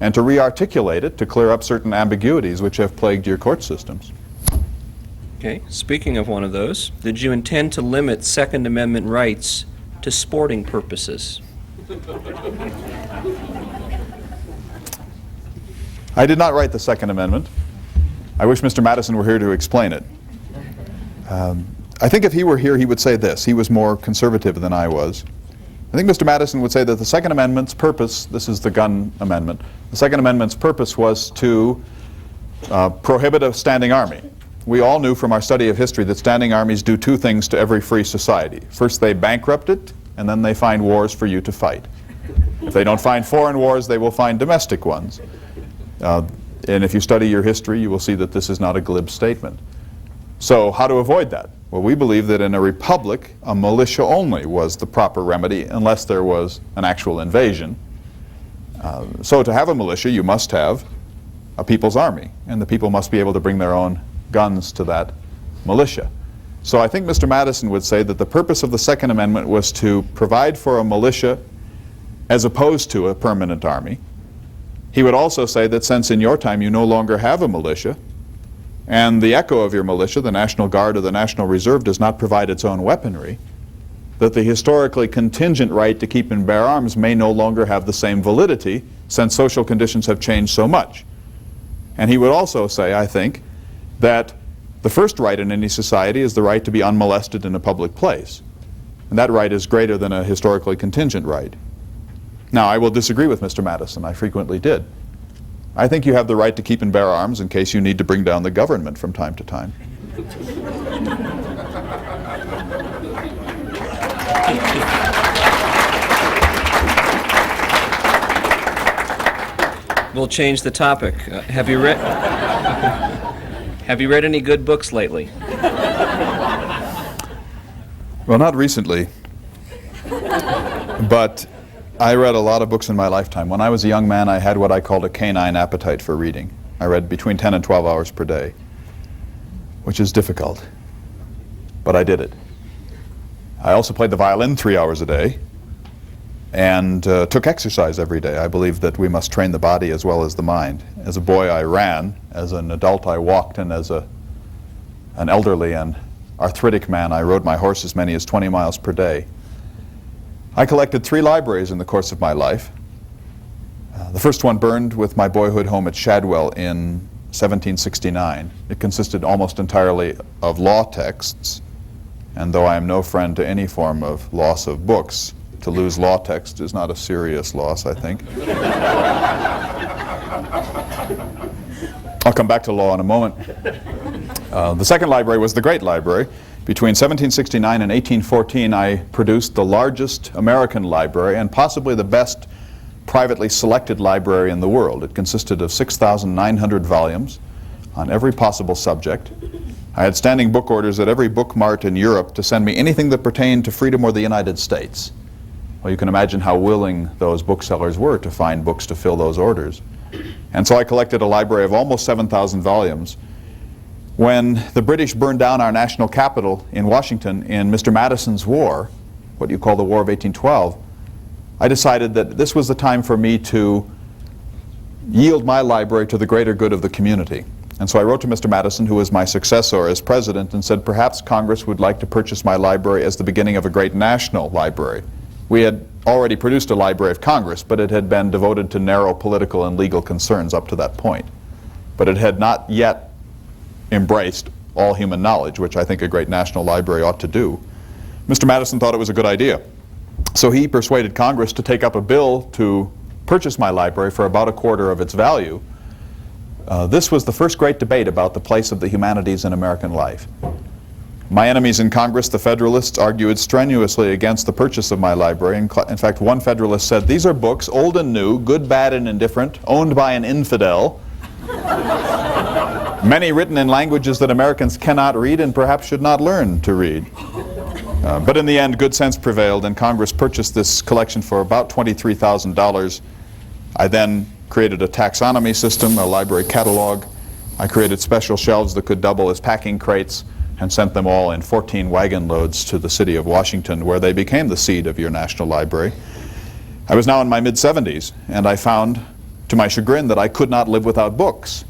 and to re-articulate it, to clear up certain ambiguities which have plagued your court systems. Okay, speaking of one of those, did you intend to limit Second Amendment rights to sporting purposes? I did not write the Second Amendment. I wish Mr. Madison were here to explain it. I think if he were here, he would say this. He was more conservative than I was. I think Mr. Madison would say that the Second Amendment's purpose, this is the gun amendment, the Second Amendment's purpose was to prohibit a standing army. We all knew from our study of history that standing armies do two things to every free society. First, they bankrupt it, and then they find wars for you to fight. If they don't find foreign wars, they will find domestic ones. And if you study your history, you will see that this is not a glib statement. So how to avoid that? Well, we believe that in a republic, a militia only was the proper remedy unless there was an actual invasion. So to have a militia, you must have a people's army, and the people must be able to bring their own guns to that militia. So I think Mr. Madison would say that the purpose of the Second Amendment was to provide for a militia as opposed to a permanent army. He would also say that since in your time you no longer have a militia, and the echo of your militia, the National Guard or the National Reserve, does not provide its own weaponry, that the historically contingent right to keep and bear arms may no longer have the same validity since social conditions have changed so much. And he would also say, I think, that the first right in any society is the right to be unmolested in a public place. And that right is greater than a historically contingent right. Now, I will disagree with Mr. Madison. I frequently did. I think you have the right to keep and bear arms in case you need to bring down the government from time to time. We'll change the topic. Have you read any good books lately? Well, not recently, but I read a lot of books in my lifetime. When I was a young man, I had what I called a canine appetite for reading. I read between 10 and 12 hours per day, which is difficult, but I did it. I also played the violin 3 hours a day and took exercise every day. I believe that we must train the body as well as the mind. As a boy, I ran. As an adult, I walked, and as an elderly and arthritic man, I rode my horse as many as 20 miles per day. I collected 3 libraries in the course of my life. The first one burned with my boyhood home at Shadwell in 1769. It consisted almost entirely of law texts, and though I am no friend to any form of loss of books, to lose law text is not a serious loss, I think. I'll come back to law in a moment. The second library was the Great Library. Between 1769 and 1814, I produced the largest American library and possibly the best privately selected library in the world. It consisted of 6,900 volumes on every possible subject. I had standing book orders at every book mart in Europe to send me anything that pertained to freedom or the United States. Well, you can imagine how willing those booksellers were to find books to fill those orders. And so I collected a library of almost 7,000 volumes. When the British burned down our national capital in Washington in Mr. Madison's war, what you call the War of 1812, I decided that this was the time for me to yield my library to the greater good of the community. And so I wrote to Mr. Madison, who was my successor as president, and said perhaps Congress would like to purchase my library as the beginning of a great national library. We had already produced a Library of Congress, but it had been devoted to narrow political and legal concerns up to that point. But it had not yet embraced all human knowledge, which I think a great national library ought to do. Mr. Madison thought it was a good idea. So he persuaded Congress to take up a bill to purchase my library for about a quarter of its value. This was the first great debate about the place of the humanities in American life. My enemies in Congress, the Federalists, argued strenuously against the purchase of my library. In fact, one Federalist said, "These are books, old and new, good, bad, and indifferent, owned by an infidel. Many written in languages that Americans cannot read and perhaps should not learn to read." But in the end, good sense prevailed, and Congress purchased this collection for about $23,000. I then created a taxonomy system, a library catalog. I created special shelves that could double as packing crates and sent them all in 14 wagon loads to the city of Washington, where they became the seat of your National Library. I was now in my mid-70s, and I found, to my chagrin, that I could not live without books.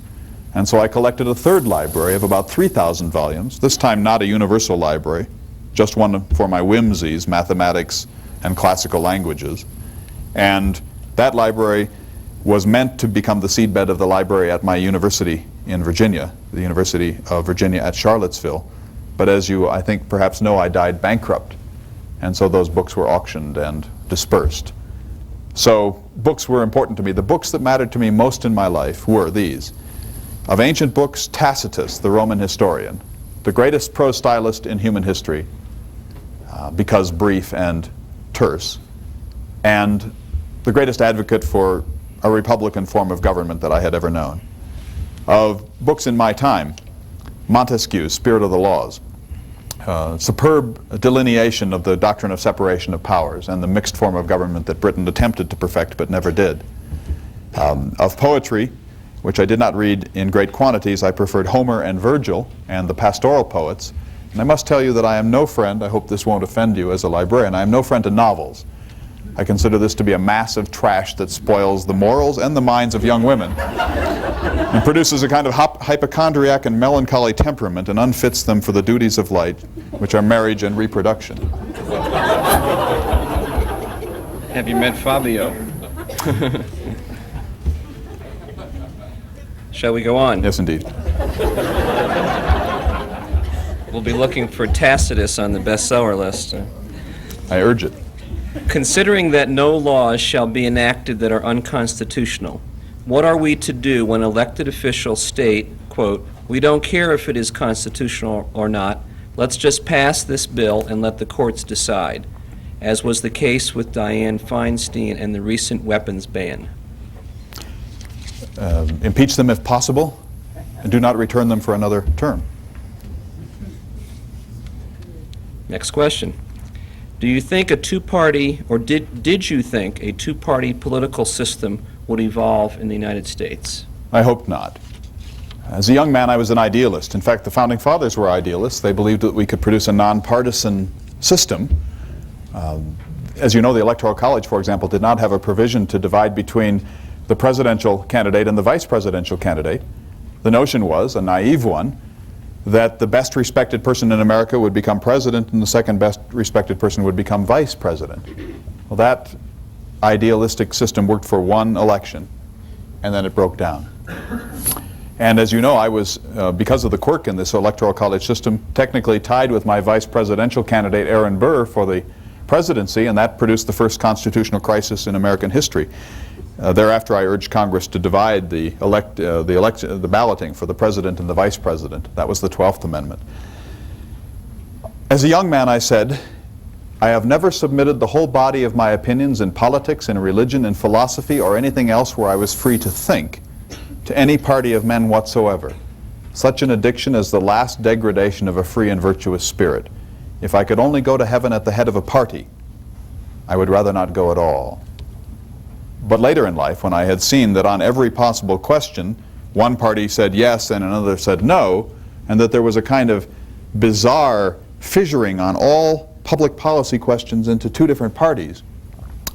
And so I collected a third library of about 3,000 volumes, this time not a universal library, just one for my whimsies, mathematics and classical languages. And that library was meant to become the seedbed of the library at my university in Virginia, the University of Virginia at Charlottesville. But as you, I think, perhaps know, I died bankrupt. And so those books were auctioned and dispersed. So books were important to me. The books that mattered to me most in my life were these. Of ancient books, Tacitus, the Roman historian, the greatest prose stylist in human history, because brief and terse, and the greatest advocate for a republican form of government that I had ever known. Of books in my time, Montesquieu's Spirit of the Laws, superb delineation of the doctrine of separation of powers and the mixed form of government that Britain attempted to perfect but never did. Of poetry, which I did not read in great quantities, I preferred Homer and Virgil and the pastoral poets. And I must tell you that I am no friend, I hope this won't offend you as a librarian, I am no friend to novels. I consider this to be a mass of trash that spoils the morals and the minds of young women and produces a kind of hypochondriac and melancholy temperament and unfits them for the duties of life, which are marriage and reproduction. Have you met Fabio? Shall we go on? Yes, indeed. We'll be looking for Tacitus on the bestseller list. I urge it. Considering that no laws shall be enacted that are unconstitutional, what are we to do when elected officials state, quote, "We don't care if it is constitutional or not, let's just pass this bill and let the courts decide," as was the case with Dianne Feinstein and the recent weapons ban? Impeach them if possible, and do not return them for another term. Next question. Do you think a two-party, or did you think a two-party political system would evolve in the United States? I hope not. As a young man, I was an idealist. In fact, the Founding Fathers were idealists. They believed that we could produce a nonpartisan system. As you know, the Electoral College, for example, did not have a provision to divide between the presidential candidate and the vice presidential candidate. The notion was, a naive one, that the best respected person in America would become president and the second best respected person would become vice president. Well, that idealistic system worked for one election, and then it broke down. And as you know, I was, because of the quirk in this Electoral College system, technically tied with my vice presidential candidate, Aaron Burr, for the presidency, and that produced the first constitutional crisis in American history. Thereafter, I urged Congress to divide the balloting for the president and the vice president. That was the 12th Amendment. As a young man, I said, I have never submitted the whole body of my opinions in politics, in religion, in philosophy, or anything else where I was free to think, to any party of men whatsoever. Such an addiction is the last degradation of a free and virtuous spirit. If I could only go to heaven at the head of a party, I would rather not go at all. But later in life, when I had seen that on every possible question, one party said yes and another said no, and that there was a kind of bizarre fissuring on all public policy questions into two different parties,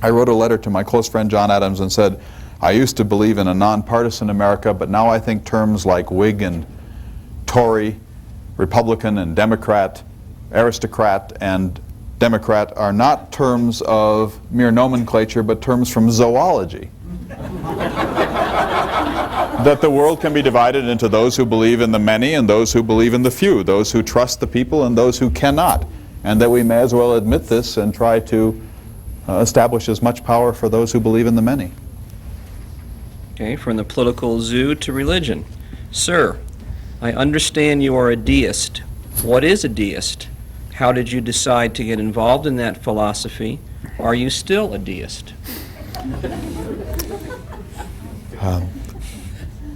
I wrote a letter to my close friend John Adams and said, I used to believe in a nonpartisan America, but now I think terms like Whig and Tory, Republican and Democrat, aristocrat and Democrat are not terms of mere nomenclature, but terms from zoology. That the world can be divided into those who believe in the many and those who believe in the few, those who trust the people and those who cannot, and that we may as well admit this and try to establish as much power for those who believe in the many. Okay, from the political zoo to religion. Sir, I understand you are a deist. What is a deist? How did you decide to get involved in that philosophy? Are you still a deist?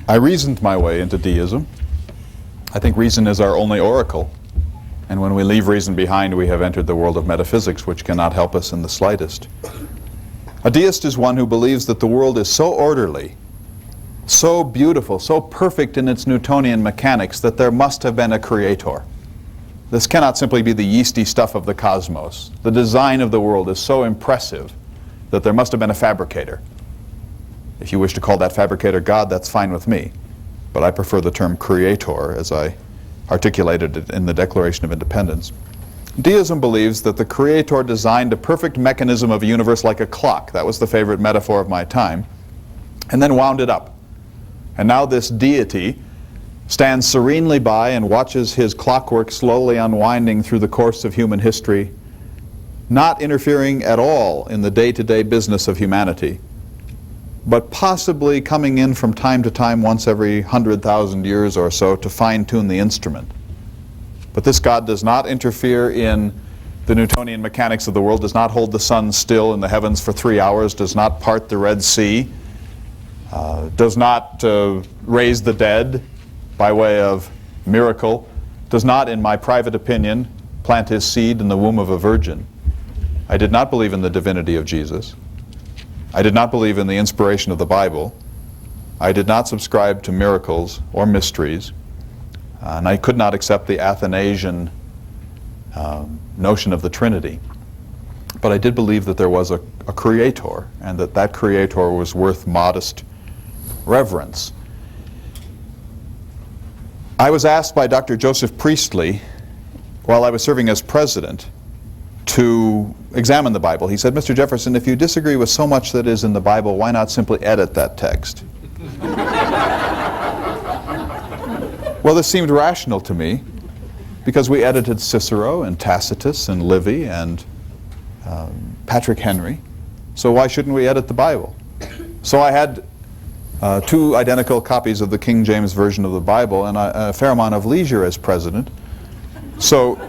I reasoned my way into deism. I think reason is our only oracle. And when we leave reason behind, we have entered the world of metaphysics, which cannot help us in the slightest. A deist is one who believes that the world is so orderly, so beautiful, so perfect in its Newtonian mechanics that there must have been a creator. This cannot simply be the yeasty stuff of the cosmos. The design of the world is so impressive that there must have been a fabricator. If you wish to call that fabricator God, that's fine with me. But I prefer the term creator, as I articulated it in the Declaration of Independence. Deism believes that the creator designed a perfect mechanism of a universe like a clock. That was the favorite metaphor of my time. And then wound it up. And now this deity stands serenely by and watches his clockwork slowly unwinding through the course of human history, not interfering at all in the day-to-day business of humanity, but possibly coming in from time to time, once every 100,000 years or so, to fine-tune the instrument. But this God does not interfere in the Newtonian mechanics of the world, does not hold the sun still in the heavens for 3 hours, does not part the Red Sea, does not raise the dead by way of miracle, does not, in my private opinion, plant his seed in the womb of a virgin. I did not believe in the divinity of Jesus. I did not believe in the inspiration of the Bible. I did not subscribe to miracles or mysteries. And I could not accept the Athanasian notion of the Trinity. But I did believe that there was a creator, and that that creator was worth modest reverence. I was asked by Dr. Joseph Priestley, while I was serving as president, to examine the Bible. He said, "Mr. Jefferson, if you disagree with so much that is in the Bible, why not simply edit that text?" Well, this seemed rational to me, because we edited Cicero and Tacitus and Livy and Patrick Henry. So why shouldn't we edit the Bible? So I had 2 identical copies of the King James Version of the Bible and a fair amount of leisure as president. So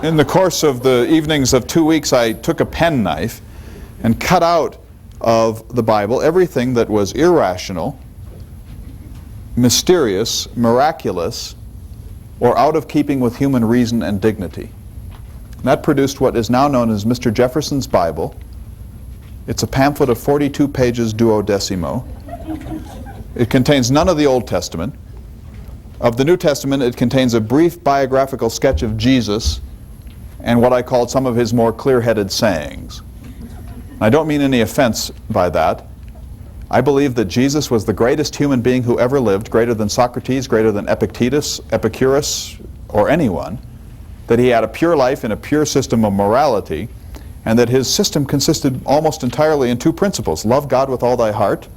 in the course of the evenings of 2 weeks, I took a penknife and cut out of the Bible everything that was irrational, mysterious, miraculous, or out of keeping with human reason and dignity. And that produced what is now known as Mr. Jefferson's Bible. It's a pamphlet of 42 pages duodecimo. It contains none of the Old Testament. Of the New Testament, it contains a brief biographical sketch of Jesus and what I called some of his more clear-headed sayings. I don't mean any offense by that. I believe that Jesus was the greatest human being who ever lived, greater than Socrates, greater than Epicurus, or anyone, that he had a pure life and a pure system of morality, and that his system consisted almost entirely in 2 principles: love God with all thy heart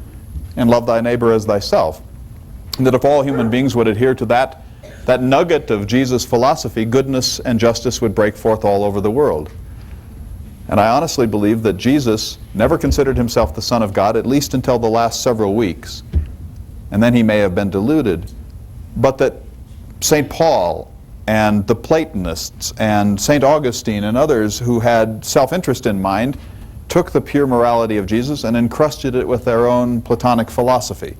and love thy neighbor as thyself. And that if all human beings would adhere to that nugget of Jesus' philosophy, goodness and justice would break forth all over the world. And I honestly believe that Jesus never considered himself the Son of God, at least until the last several weeks. And then he may have been deluded. But that St. Paul and the Platonists and St. Augustine and others who had self-interest in mind took the pure morality of Jesus and encrusted it with their own Platonic philosophy.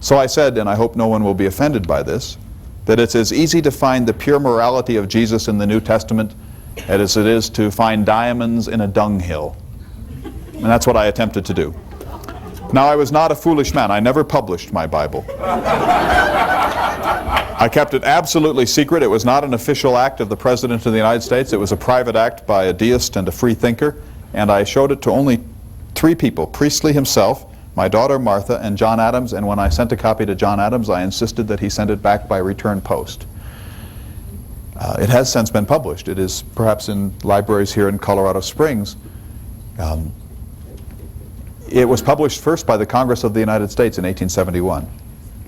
So I said, and I hope no one will be offended by this, that it's as easy to find the pure morality of Jesus in the New Testament as it is to find diamonds in a dunghill. And that's what I attempted to do. Now, I was not a foolish man. I never published my Bible. I kept it absolutely secret. It was not an official act of the President of the United States. It was a private act by a deist and a free thinker. And I showed it to only 3 people: Priestley himself, my daughter Martha, and John Adams. And when I sent a copy to John Adams, I insisted that he send it back by return post. It has since been published. It is perhaps in libraries here in Colorado Springs. It was published first by the Congress of the United States in 1871.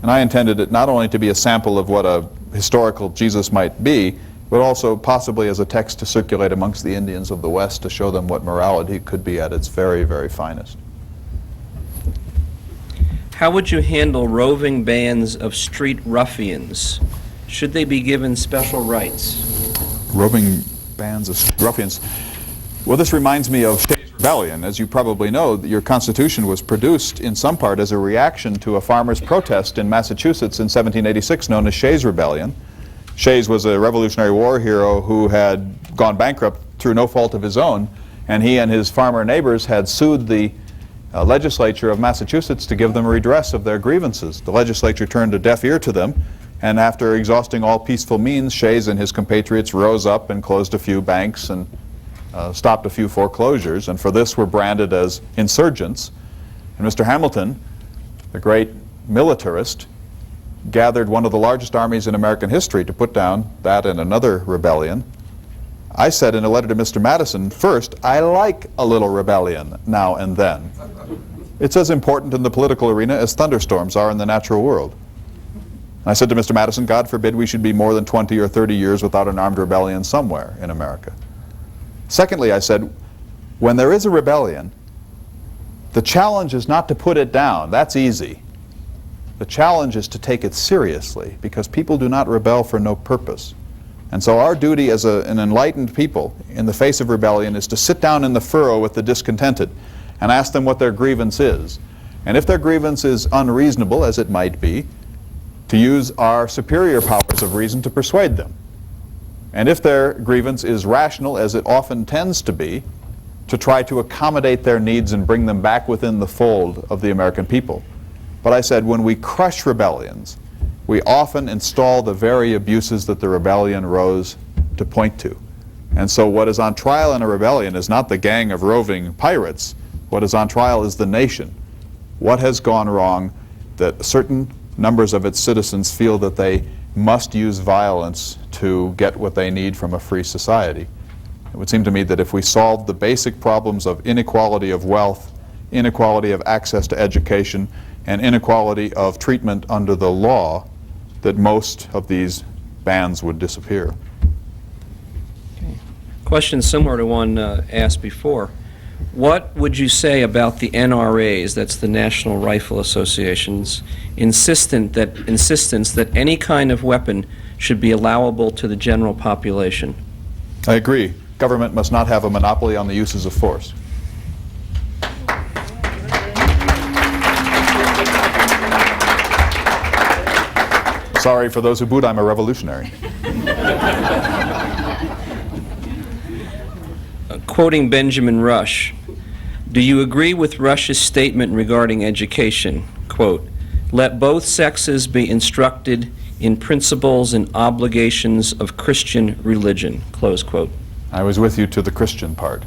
And I intended it not only to be a sample of what a historical Jesus might be, but also possibly as a text to circulate amongst the Indians of the West to show them what morality could be at its very, very finest. How would you handle roving bands of street ruffians? Should they be given special rights? Roving bands of ruffians. Well, this reminds me of Shays' Rebellion. As you probably know, your Constitution was produced in some part as a reaction to a farmers' protest in Massachusetts in 1786 known as Shays' Rebellion. Shays was a Revolutionary War hero who had gone bankrupt through no fault of his own, and he and his farmer neighbors had sued the legislature of Massachusetts to give them redress of their grievances. The legislature turned a deaf ear to them, and after exhausting all peaceful means, Shays and his compatriots rose up and closed a few banks and stopped a few foreclosures, and for this were branded as insurgents. And Mr. Hamilton, the great militarist, gathered one of the largest armies in American history to put down that and another rebellion. I said in a letter to Mr. Madison, first, I like a little rebellion now and then. It's as important in the political arena as thunderstorms are in the natural world. I said to Mr. Madison, God forbid we should be more than 20 or 30 years without an armed rebellion somewhere in America. Secondly, I said, when there is a rebellion, the challenge is not to put it down. That's easy. The challenge is to take it seriously, because people do not rebel for no purpose. And so our duty as an enlightened people in the face of rebellion is to sit down in the furrow with the discontented and ask them what their grievance is. And if their grievance is unreasonable, as it might be, to use our superior powers of reason to persuade them. And if their grievance is rational, as it often tends to be, to try to accommodate their needs and bring them back within the fold of the American people. But I said, when we crush rebellions, we often install the very abuses that the rebellion rose to point to. And so what is on trial in a rebellion is not the gang of roving pirates. What is on trial is the nation. What has gone wrong that certain numbers of its citizens feel that they must use violence to get what they need from a free society? It would seem to me that if we solved the basic problems of inequality of wealth, inequality of access to education, and inequality of treatment under the law, that most of these bans would disappear. Okay. Question similar to one asked before. What would you say about the NRA's, that's the National Rifle Association's, insistence that any kind of weapon should be allowable to the general population? I agree. Government must not have a monopoly on the uses of force. Sorry for those who boot, I'm a revolutionary. Quoting Benjamin Rush, do you agree with Rush's statement regarding education? Quote, let both sexes be instructed in principles and obligations of Christian religion, close quote. I was with you to the Christian part.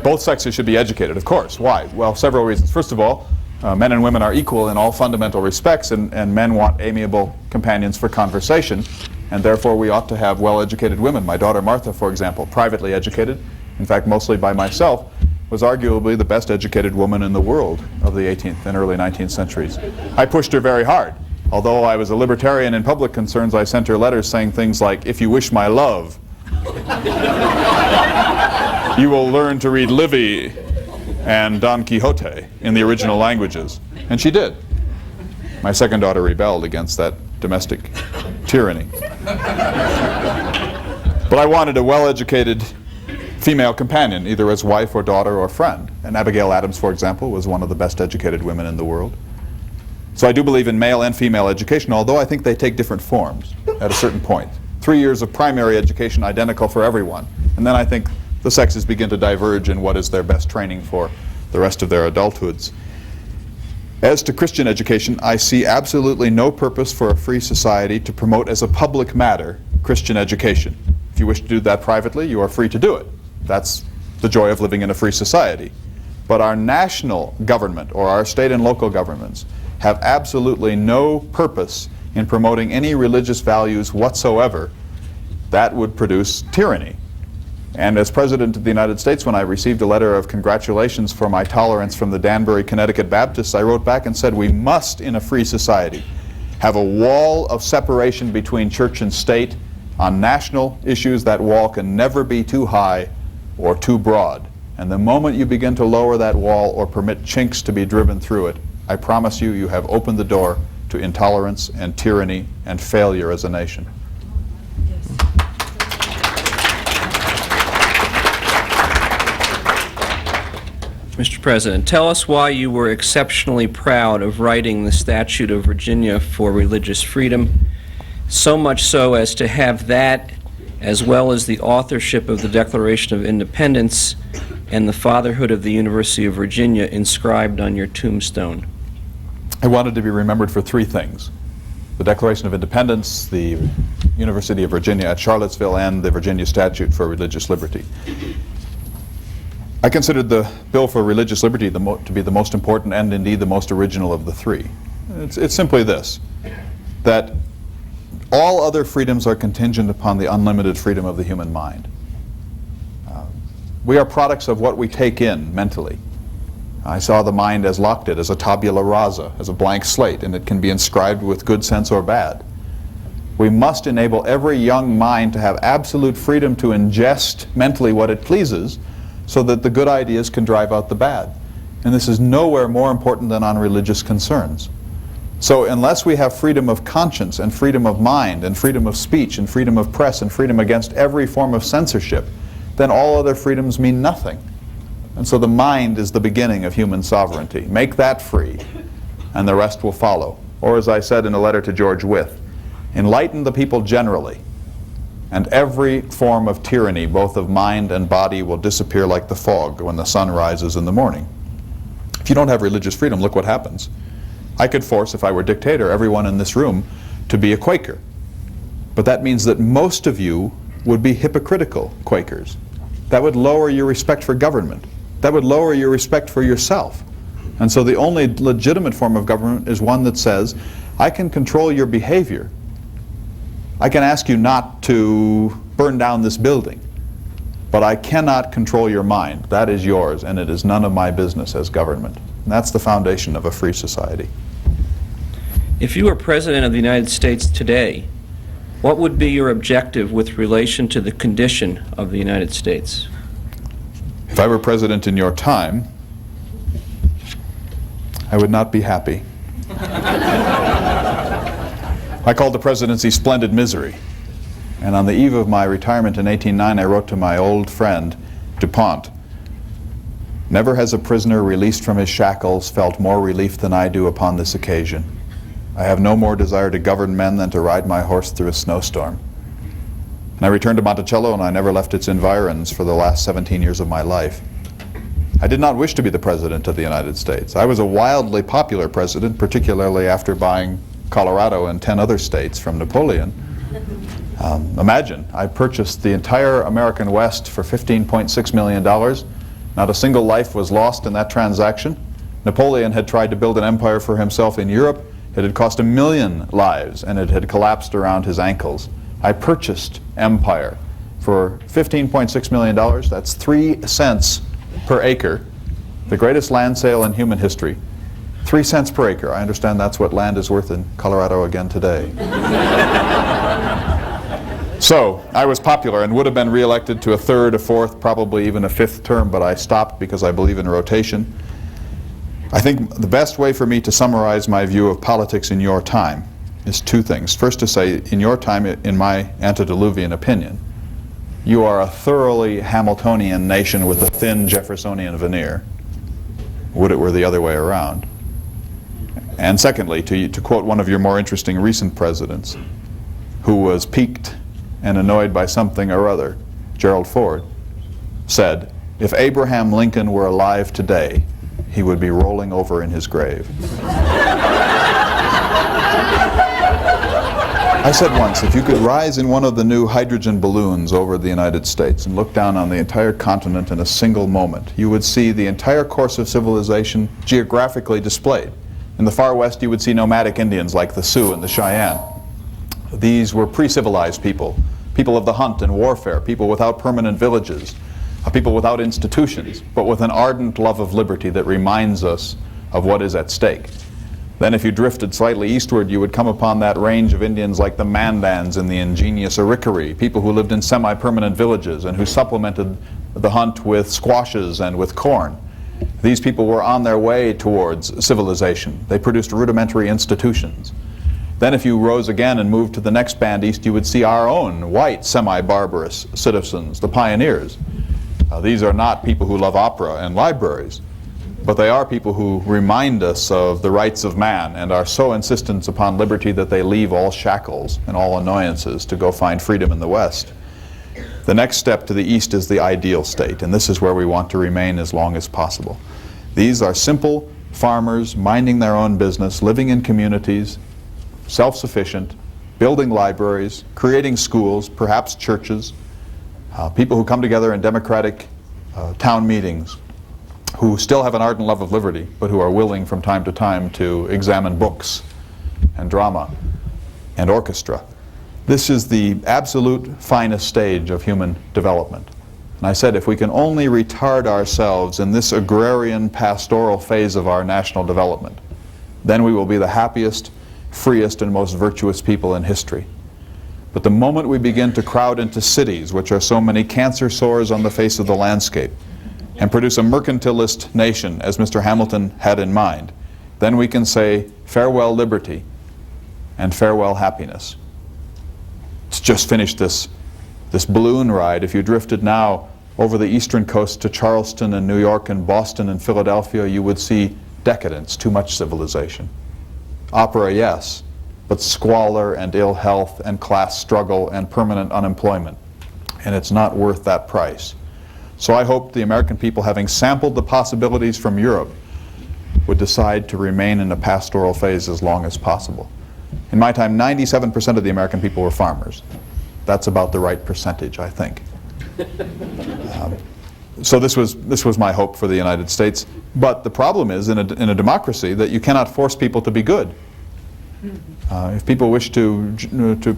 Both sexes should be educated, of course. Why? Well, several reasons. First of all, men and women are equal in all fundamental respects, and men want amiable companions for conversation, and therefore we ought to have well-educated women. My daughter Martha, for example, privately educated, in fact mostly by myself, was arguably the best educated woman in the world of the 18th and early 19th centuries. I pushed her very hard. Although I was a libertarian in public concerns, I sent her letters saying things like, if you wish my love, you will learn to read Livy and Don Quixote in the original languages. And she did. My second daughter rebelled against that domestic tyranny. But I wanted a well-educated female companion, either as wife or daughter or friend. And Abigail Adams, for example, was one of the best educated women in the world. So I do believe in male and female education, although I think they take different forms at a certain point. 3 years of primary education identical for everyone. And then I think the sexes begin to diverge in what is their best training for the rest of their adulthoods. As to Christian education, I see absolutely no purpose for a free society to promote as a public matter Christian education. If you wish to do that privately, you are free to do it. That's the joy of living in a free society. But our national government, or our state and local governments, have absolutely no purpose in promoting any religious values whatsoever. That would produce tyranny. And as President of the United States, when I received a letter of congratulations for my tolerance from the Danbury, Connecticut Baptists, I wrote back and said, we must, in a free society, have a wall of separation between church and state. On national issues, that wall can never be too high or too broad. And the moment you begin to lower that wall or permit chinks to be driven through it, I promise you, you have opened the door to intolerance and tyranny and failure as a nation. Mr. President, tell us why you were exceptionally proud of writing the Statute of Virginia for religious freedom, so much so as to have that, as well as the authorship of the Declaration of Independence and the fatherhood of the University of Virginia inscribed on your tombstone. I wanted to be remembered for three things: the Declaration of Independence, the University of Virginia at Charlottesville, and the Virginia Statute for Religious Liberty. I considered the Bill for Religious Liberty to be the most important and indeed the most original of the three. It's simply this, that all other freedoms are contingent upon the unlimited freedom of the human mind. We are products of what we take in mentally. I saw the mind as locked as a tabula rasa, as a blank slate, and it can be inscribed with good sense or bad. We must enable every young mind to have absolute freedom to ingest mentally what it pleases, so that the good ideas can drive out the bad. And this is nowhere more important than on religious concerns. So unless we have freedom of conscience and freedom of mind and freedom of speech and freedom of press and freedom against every form of censorship, then all other freedoms mean nothing. And so the mind is the beginning of human sovereignty. Make that free, and the rest will follow. Or as I said in a letter to George Wythe, enlighten the people generally, and every form of tyranny, both of mind and body, will disappear like the fog when the sun rises in the morning. If you don't have religious freedom, look what happens. I could force, if I were dictator, everyone in this room to be a Quaker. But that means that most of you would be hypocritical Quakers. That would lower your respect for government. That would lower your respect for yourself. And so the only legitimate form of government is one that says, I can control your behavior. I can ask you not to burn down this building, but I cannot control your mind. That is yours, and it is none of my business as government. And that's the foundation of a free society. If you were President of the United States today, what would be your objective with relation to the condition of the United States? If I were President in your time, I would not be happy. I called the presidency splendid misery. And on the eve of my retirement in 1809, I wrote to my old friend, DuPont, "Never has a prisoner released from his shackles felt more relief than I do upon this occasion. I have no more desire to govern men than to ride my horse through a snowstorm." And I returned to Monticello, and I never left its environs for the last 17 years of my life. I did not wish to be the President of the United States. I was a wildly popular president, particularly after buying Colorado and 10 other states from Napoleon. Imagine, I purchased the entire American West for $15.6 million. Not a single life was lost in that transaction. Napoleon had tried to build an empire for himself in Europe. It had cost 1 million lives, and it had collapsed around his ankles. I purchased empire for $15.6 million. That's 3 cents per acre, the greatest land sale in human history. 3 cents per acre. I understand that's what land is worth in Colorado again today. So I was popular and would have been reelected to a third, a fourth, probably even a fifth term, but I stopped because I believe in rotation. I think the best way for me to summarize my view of politics in your time is 2 things. First, to say, in your time, in my antediluvian opinion, you are a thoroughly Hamiltonian nation with a thin Jeffersonian veneer. Would it were the other way around. And secondly, to quote one of your more interesting recent presidents, who was piqued and annoyed by something or other, Gerald Ford, said, "If Abraham Lincoln were alive today, he would be rolling over in his grave." I said once, if you could rise in one of the new hydrogen balloons over the United States and look down on the entire continent in a single moment, you would see the entire course of civilization geographically displayed. In the far west, you would see nomadic Indians like the Sioux and the Cheyenne. These were pre-civilized people, people of the hunt and warfare, people without permanent villages, people without institutions, but with an ardent love of liberty that reminds us of what is at stake. Then if you drifted slightly eastward, you would come upon that range of Indians like the Mandans and the ingenious Arikari, people who lived in semi-permanent villages and who supplemented the hunt with squashes and with corn. These people were on their way towards civilization. They produced rudimentary institutions. Then if you rose again and moved to the next band east, you would see our own white semi-barbarous citizens, the pioneers. These are not people who love opera and libraries. But they are people who remind us of the rights of man and are so insistent upon liberty that they leave all shackles and all annoyances to go find freedom in the West. The next step to the east is the ideal state, and this is where we want to remain as long as possible. These are simple farmers minding their own business, living in communities, self-sufficient, building libraries, creating schools, perhaps churches, people who come together in democratic town meetings, who still have an ardent love of liberty, but who are willing from time to time to examine books and drama and orchestra. This is the absolute finest stage of human development. And I said, if we can only retard ourselves in this agrarian pastoral phase of our national development, then we will be the happiest, freest, and most virtuous people in history. But the moment we begin to crowd into cities, which are so many cancer sores on the face of the landscape, and produce a mercantilist nation, as Mr. Hamilton had in mind, then we can say farewell liberty and farewell happiness. It's just finished this balloon ride. If you drifted now over the eastern coast to Charleston and New York and Boston and Philadelphia, you would see decadence, too much civilization. Opera, yes, but squalor and ill health and class struggle and permanent unemployment. And it's not worth that price. So I hope the American people, having sampled the possibilities from Europe, would decide to remain in a pastoral phase as long as possible. In my time, 97% of the American people were farmers. That's about the right percentage, I think. So this was my hope for the United States. But the problem is, in a democracy, that you cannot force people to be good. If people wish to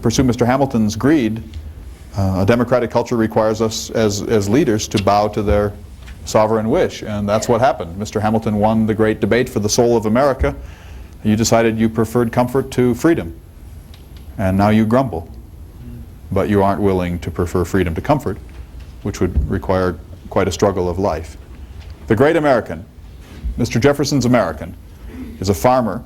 pursue Mr. Hamilton's greed, a democratic culture requires us as leaders to bow to their sovereign wish, and that's what happened. Mr. Hamilton won the great debate for the soul of America. You decided you preferred comfort to freedom, and now you grumble. But you aren't willing to prefer freedom to comfort, which would require quite a struggle of life. The great American, Mr. Jefferson's American, is a farmer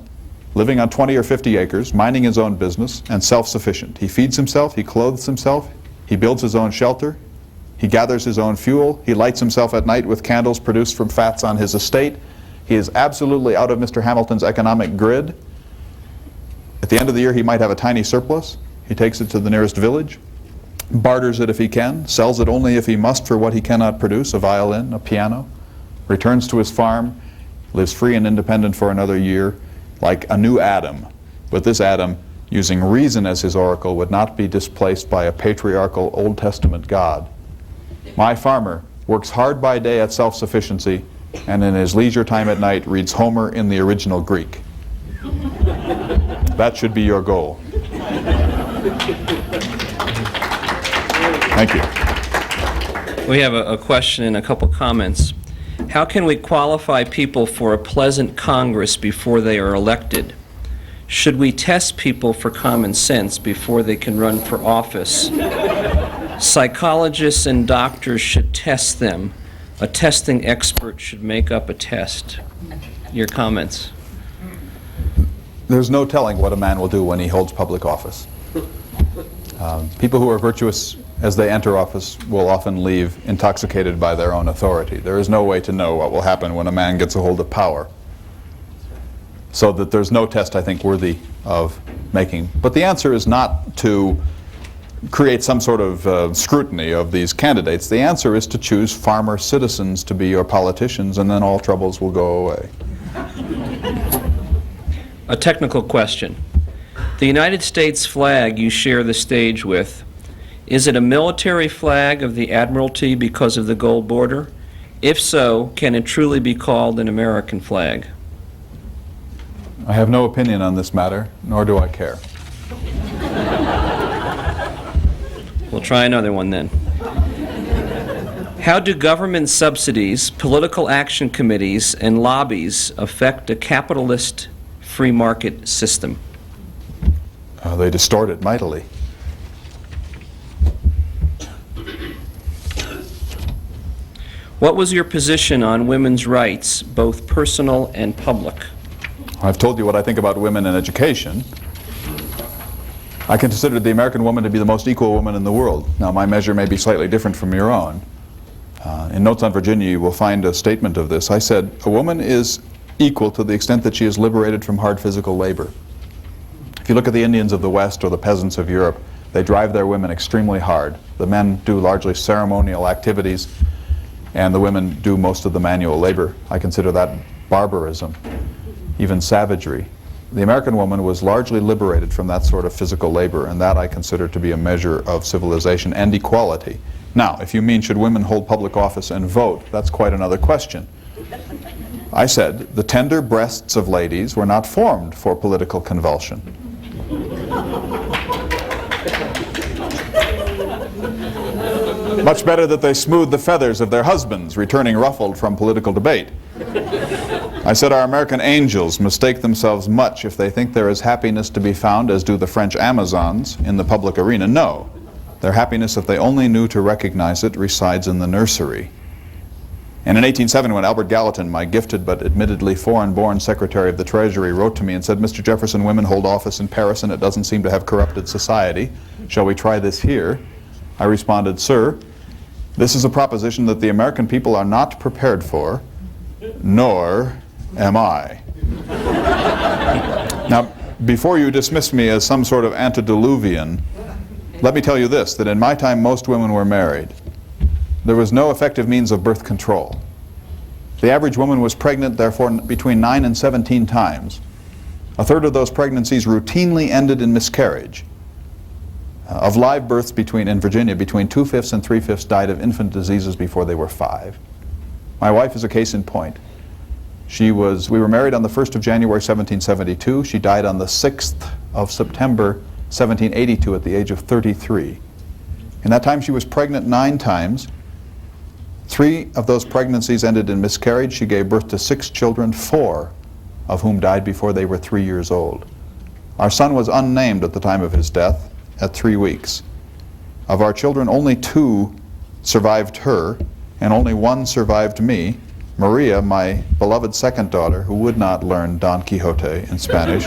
living on 20 or 50 acres, minding his own business, and self-sufficient. He feeds himself, he clothes himself, he builds his own shelter, he gathers his own fuel, he lights himself at night with candles produced from fats on his estate. He is absolutely out of Mr. Hamilton's economic grid. At the end of the year, he might have a tiny surplus. He takes it to the nearest village, barters it if he can, sells it only if he must for what he cannot produce, a violin, a piano, returns to his farm, lives free and independent for another year, like a new Adam. But this Adam, using reason as his oracle, would not be displaced by a patriarchal Old Testament God. My farmer works hard by day at self-sufficiency, and in his leisure time at night reads Homer in the original Greek. That should be your goal. Thank you. We have a question and a couple comments. How can we qualify people for a pleasant Congress before they are elected? Should we test people for common sense before they can run for office? Psychologists and doctors should test them. A testing expert should make up a test. Your comments? There's no telling what a man will do when he holds public office. People who are virtuous as they enter office will often leave intoxicated by their own authority. There is no way to know what will happen when a man gets a hold of power. So that there's no test, I think, worthy of making. But the answer is not to create some sort of scrutiny of these candidates. The answer is to choose farmer citizens to be your politicians, and then all troubles will go away. A technical question. The United States flag you share the stage with, is it a military flag of the Admiralty because of the gold border? If so, can it truly be called an American flag? I have no opinion on this matter, nor do I care. We'll try another one then. How do government subsidies, political action committees, and lobbies affect a capitalist free market system? They distort it mightily. What was your position on women's rights, both personal and public? I've told you what I think about women in education. I consider the American woman to be the most equal woman in the world. Now, my measure may be slightly different from your own. In Notes on Virginia, you will find a statement of this. I said, a woman is equal to the extent that she is liberated from hard physical labor. If you look at the Indians of the West or the peasants of Europe, they drive their women extremely hard. The men do largely ceremonial activities, and the women do most of the manual labor. I consider that barbarism, even savagery. The American woman was largely liberated from that sort of physical labor, and that I consider to be a measure of civilization and equality. Now, if you mean should women hold public office and vote, that's quite another question. I said the tender breasts of ladies were not formed for political convulsion. Much better that they smooth the feathers of their husbands, returning ruffled from political debate. I said our American angels mistake themselves much if they think there is happiness to be found, as do the French Amazons, in the public arena. No. Their happiness, if they only knew to recognize it, resides in the nursery. And in 1870, when Albert Gallatin, my gifted but admittedly foreign-born Secretary of the Treasury, wrote to me and said, Mr. Jefferson, women hold office in Paris and it doesn't seem to have corrupted society. Shall we try this here? I responded, sir, this is a proposition that the American people are not prepared for, nor am I. Now, before you dismiss me as some sort of antediluvian, let me tell you this, that in my time most women were married. There was no effective means of birth control. The average woman was pregnant, therefore, between 9 and 17 times. A third of those pregnancies routinely ended in miscarriage. Of live births in Virginia, between 2/5 and 3/5 died of infant diseases before they were 5. My wife is a case in point. We were married on the 1st of January 1772. She died on the 6th of September 1782 at the age of 33. In that time she was pregnant 9 times. 3 of those pregnancies ended in miscarriage. She gave birth to 6 children, 4 of whom died before they were 3 years old. Our son was unnamed at the time of his death at 3 weeks. Of our children, only 2 survived her, and only 1 survived me. Maria, my beloved second daughter, who would not learn Don Quixote in Spanish,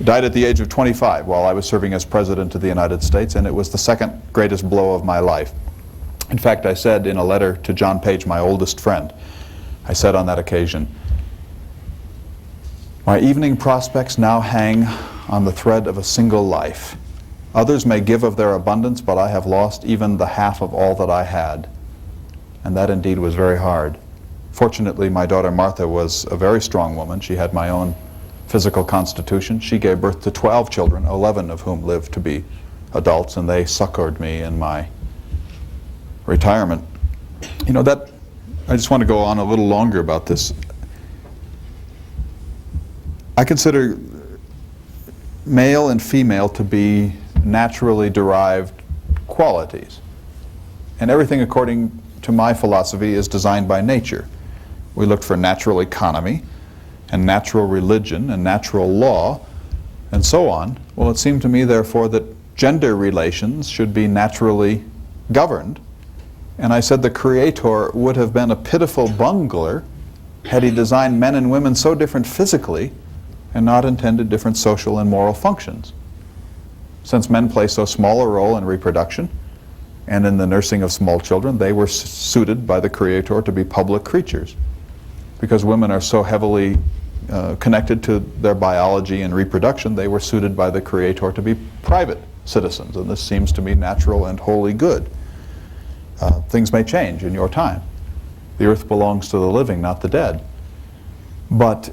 died at the age of 25 while I was serving as President of the United States, and it was the second greatest blow of my life. In fact, I said in a letter to John Page, my oldest friend, I said on that occasion, my evening prospects now hang on the thread of a single life. Others may give of their abundance, but I have lost even the half of all that I had. And that indeed was very hard. Fortunately, my daughter Martha was a very strong woman. She had my own physical constitution. She gave birth to 12 children, 11 of whom lived to be adults, and they succored me in my retirement. You know, I just want to go on a little longer about this. I consider male and female to be naturally derived qualities. And everything, according to my philosophy, is designed by nature. We looked for natural economy and natural religion and natural law and so on. Well, it seemed to me, therefore, that gender relations should be naturally governed. And I said the Creator would have been a pitiful bungler had he designed men and women so different physically and not intended different social and moral functions. Since men play so small a role in reproduction and in the nursing of small children, they were suited by the Creator to be public creatures. Because women are so heavily connected to their biology and reproduction, they were suited by the Creator to be private citizens, and this seems to me natural and wholly good. Things may change in your time. The earth belongs to the living, not the dead. But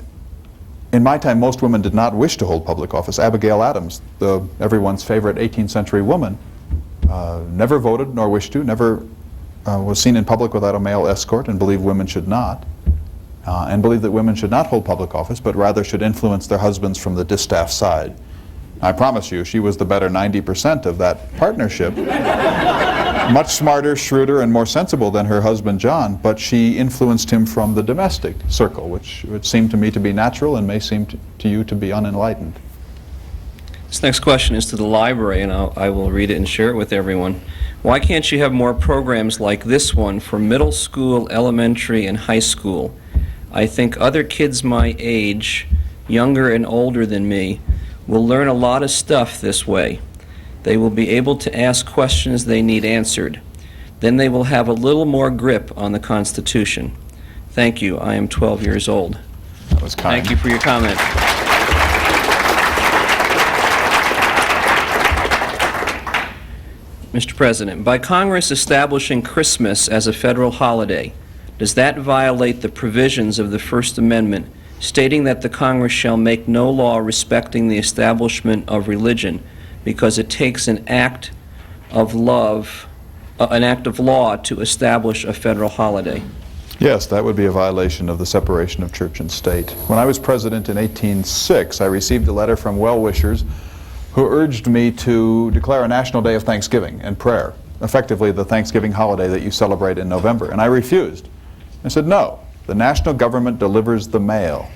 in my time, most women did not wish to hold public office. Abigail Adams, everyone's favorite 18th century woman, never voted nor wished to, never was seen in public without a male escort, and believed women should not. And believed that women should not hold public office, but rather should influence their husbands from the distaff side. I promise you, she was the better 90% of that partnership. Much smarter, shrewder, and more sensible than her husband John, but she influenced him from the domestic circle, which would seem to me to be natural and may seem to you to be unenlightened. This next question is to the library, and I will read it and share it with everyone. Why can't you have more programs like this one for middle school, elementary, and high school? I think other kids my age, younger and older than me, will learn a lot of stuff this way. They will be able to ask questions they need answered. Then they will have a little more grip on the Constitution. Thank you. I am 12 years old. That was kind. Thank you for your comment. Mr. President, by Congress establishing Christmas as a federal holiday, does that violate the provisions of the First Amendment stating that the Congress shall make no law respecting the establishment of religion because it takes an act of law to establish a federal holiday? Yes, that would be a violation of the separation of church and state. When I was president in 1806, I received a letter from well-wishers who urged me to declare a national day of thanksgiving and prayer, effectively the Thanksgiving holiday that you celebrate in November. And I refused. I said, no, the national government delivers the mail.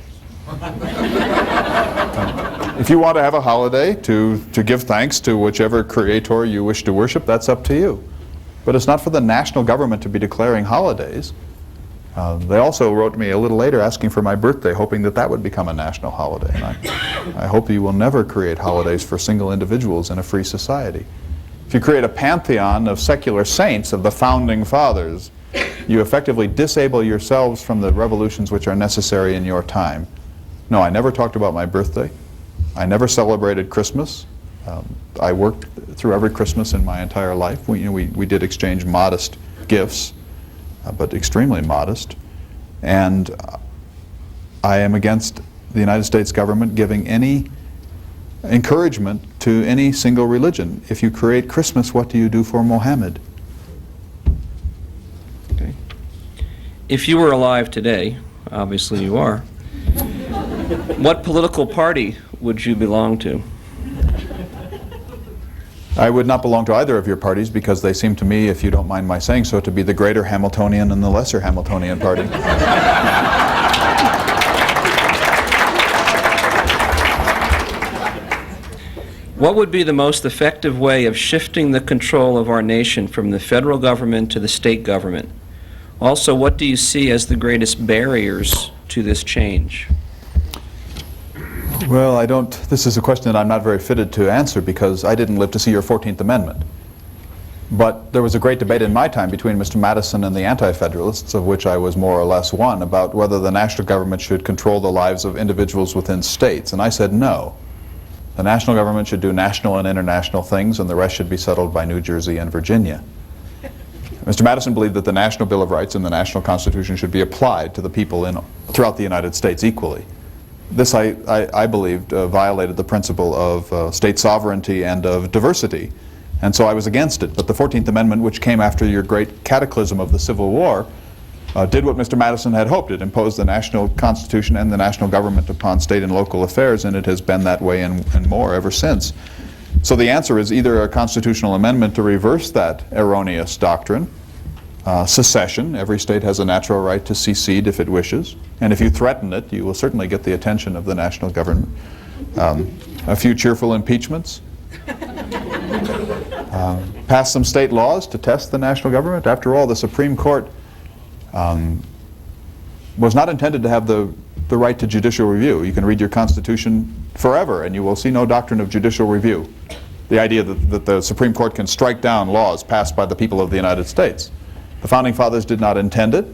If you want to have a holiday to give thanks to whichever creator you wish to worship, that's up to you. But it's not for the national government to be declaring holidays. They also wrote me a little later asking for my birthday, hoping that that would become a national holiday. And I hope you will never create holidays for single individuals in a free society. If you create a pantheon of secular saints of the founding fathers, you effectively disable yourselves from the revolutions which are necessary in your time. No, I never talked about my birthday. I never celebrated Christmas. I worked through every Christmas in my entire life. We did exchange modest gifts, but extremely modest. And I am against the United States government giving any encouragement to any single religion. If you create Christmas, what do you do for Mohammed? Okay. If you were alive today, obviously you are, what political party would you belong to? I would not belong to either of your parties because they seem to me, if you don't mind my saying so, to be the greater Hamiltonian and the lesser Hamiltonian party. What would be the most effective way of shifting the control of our nation from the federal government to the state government? Also, what do you see as the greatest barriers to this change? Well, this is a question that I'm not very fitted to answer because I didn't live to see your 14th Amendment. But there was a great debate in my time between Mr. Madison and the Anti-Federalists, of which I was more or less one, about whether the national government should control the lives of individuals within states. And I said no. The national government should do national and international things, and the rest should be settled by New Jersey and Virginia. Mr. Madison believed that the National Bill of Rights and the National Constitution should be applied to the people throughout the United States equally. This, I believed, violated the principle of state sovereignty and of diversity, and so I was against it. But the 14th Amendment, which came after your great cataclysm of the Civil War, did what Mr. Madison had hoped. It imposed the national constitution and the national government upon state and local affairs, and it has been that way and more ever since. So the answer is either a constitutional amendment to reverse that erroneous doctrine, secession. Every state has a natural right to secede if it wishes, and if you threaten it, you will certainly get the attention of the national government. A few cheerful impeachments. Pass some state laws to test the national government. After all, the Supreme Court was not intended to have the right to judicial review. You can read your Constitution forever and you will see no doctrine of judicial review. The idea that the Supreme Court can strike down laws passed by the people of the United States. The Founding Fathers did not intend it.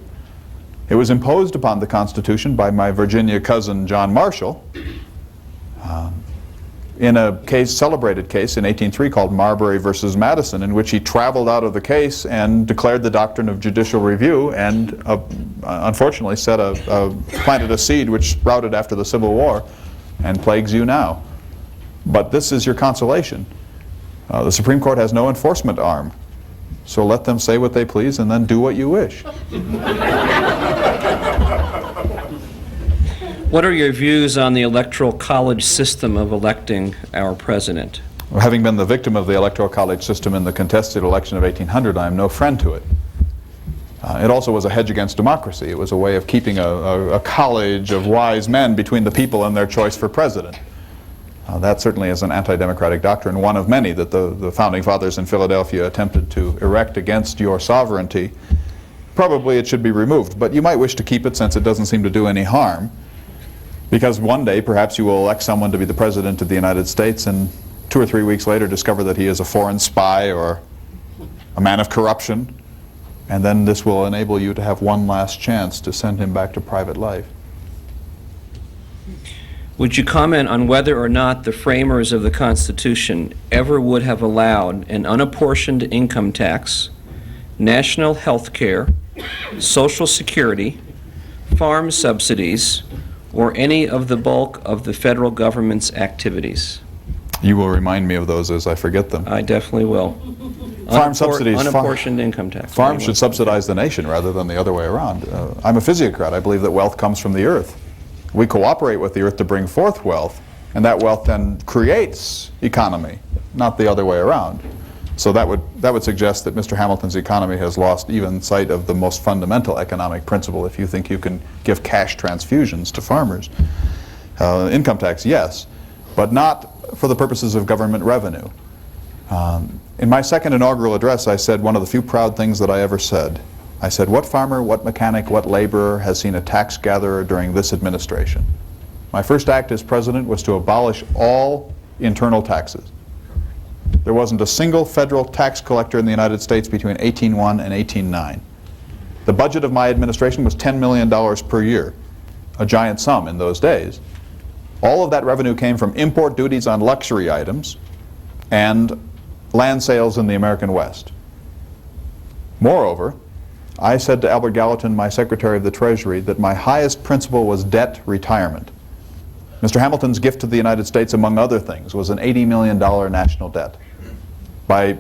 It was imposed upon the Constitution by my Virginia cousin John Marshall in a celebrated case in 1803 called Marbury versus Madison, in which he traveled out of the case and declared the doctrine of judicial review and unfortunately planted a seed which sprouted after the Civil War and plagues you now. But this is your consolation. The Supreme Court has no enforcement arm, so let them say what they please and then do what you wish. What are your views on the electoral college system of electing our president? Well, having been the victim of the electoral college system in the contested election of 1800, I am no friend to it. It also was a hedge against democracy. It was a way of keeping a college of wise men between the people and their choice for president. That certainly is an anti-democratic doctrine, one of many that the Founding Fathers in Philadelphia attempted to erect against your sovereignty. Probably it should be removed, but you might wish to keep it since it doesn't seem to do any harm. Because one day, perhaps you will elect someone to be the President of the United States and 2 or 3 weeks later discover that he is a foreign spy or a man of corruption And then this will enable you to have one last chance to send him back to private life. Would you comment on whether or not the framers of the Constitution ever would have allowed an unapportioned income tax, national health care, Social Security, farm subsidies, or any of the bulk of the federal government's activities? You will remind me of those as I forget them. I definitely will. Farm subsidies. Unapportioned income tax. Farms should subsidize the nation rather than the other way around. I'm a physiocrat. I believe that wealth comes from the earth. We cooperate with the earth to bring forth wealth, and that wealth then creates economy, not the other way around. So that would suggest that Mr. Hamilton's economy has lost even sight of the most fundamental economic principle if you think you can give cash transfusions to farmers. Income tax, yes, but not for the purposes of government revenue. In my second inaugural address, I said one of the few proud things that I ever said. I said, what farmer, what mechanic, what laborer has seen a tax gatherer during this administration? My first act as president was to abolish all internal taxes. There wasn't a single federal tax collector in the United States between 1801 and 1809. The budget of my administration was $10 million per year, a giant sum in those days. All of that revenue came from import duties on luxury items and land sales in the American West. Moreover, I said to Albert Gallatin, my Secretary of the Treasury, that my highest principle was debt retirement. Mr. Hamilton's gift to the United States, among other things, was an $80 million national debt. By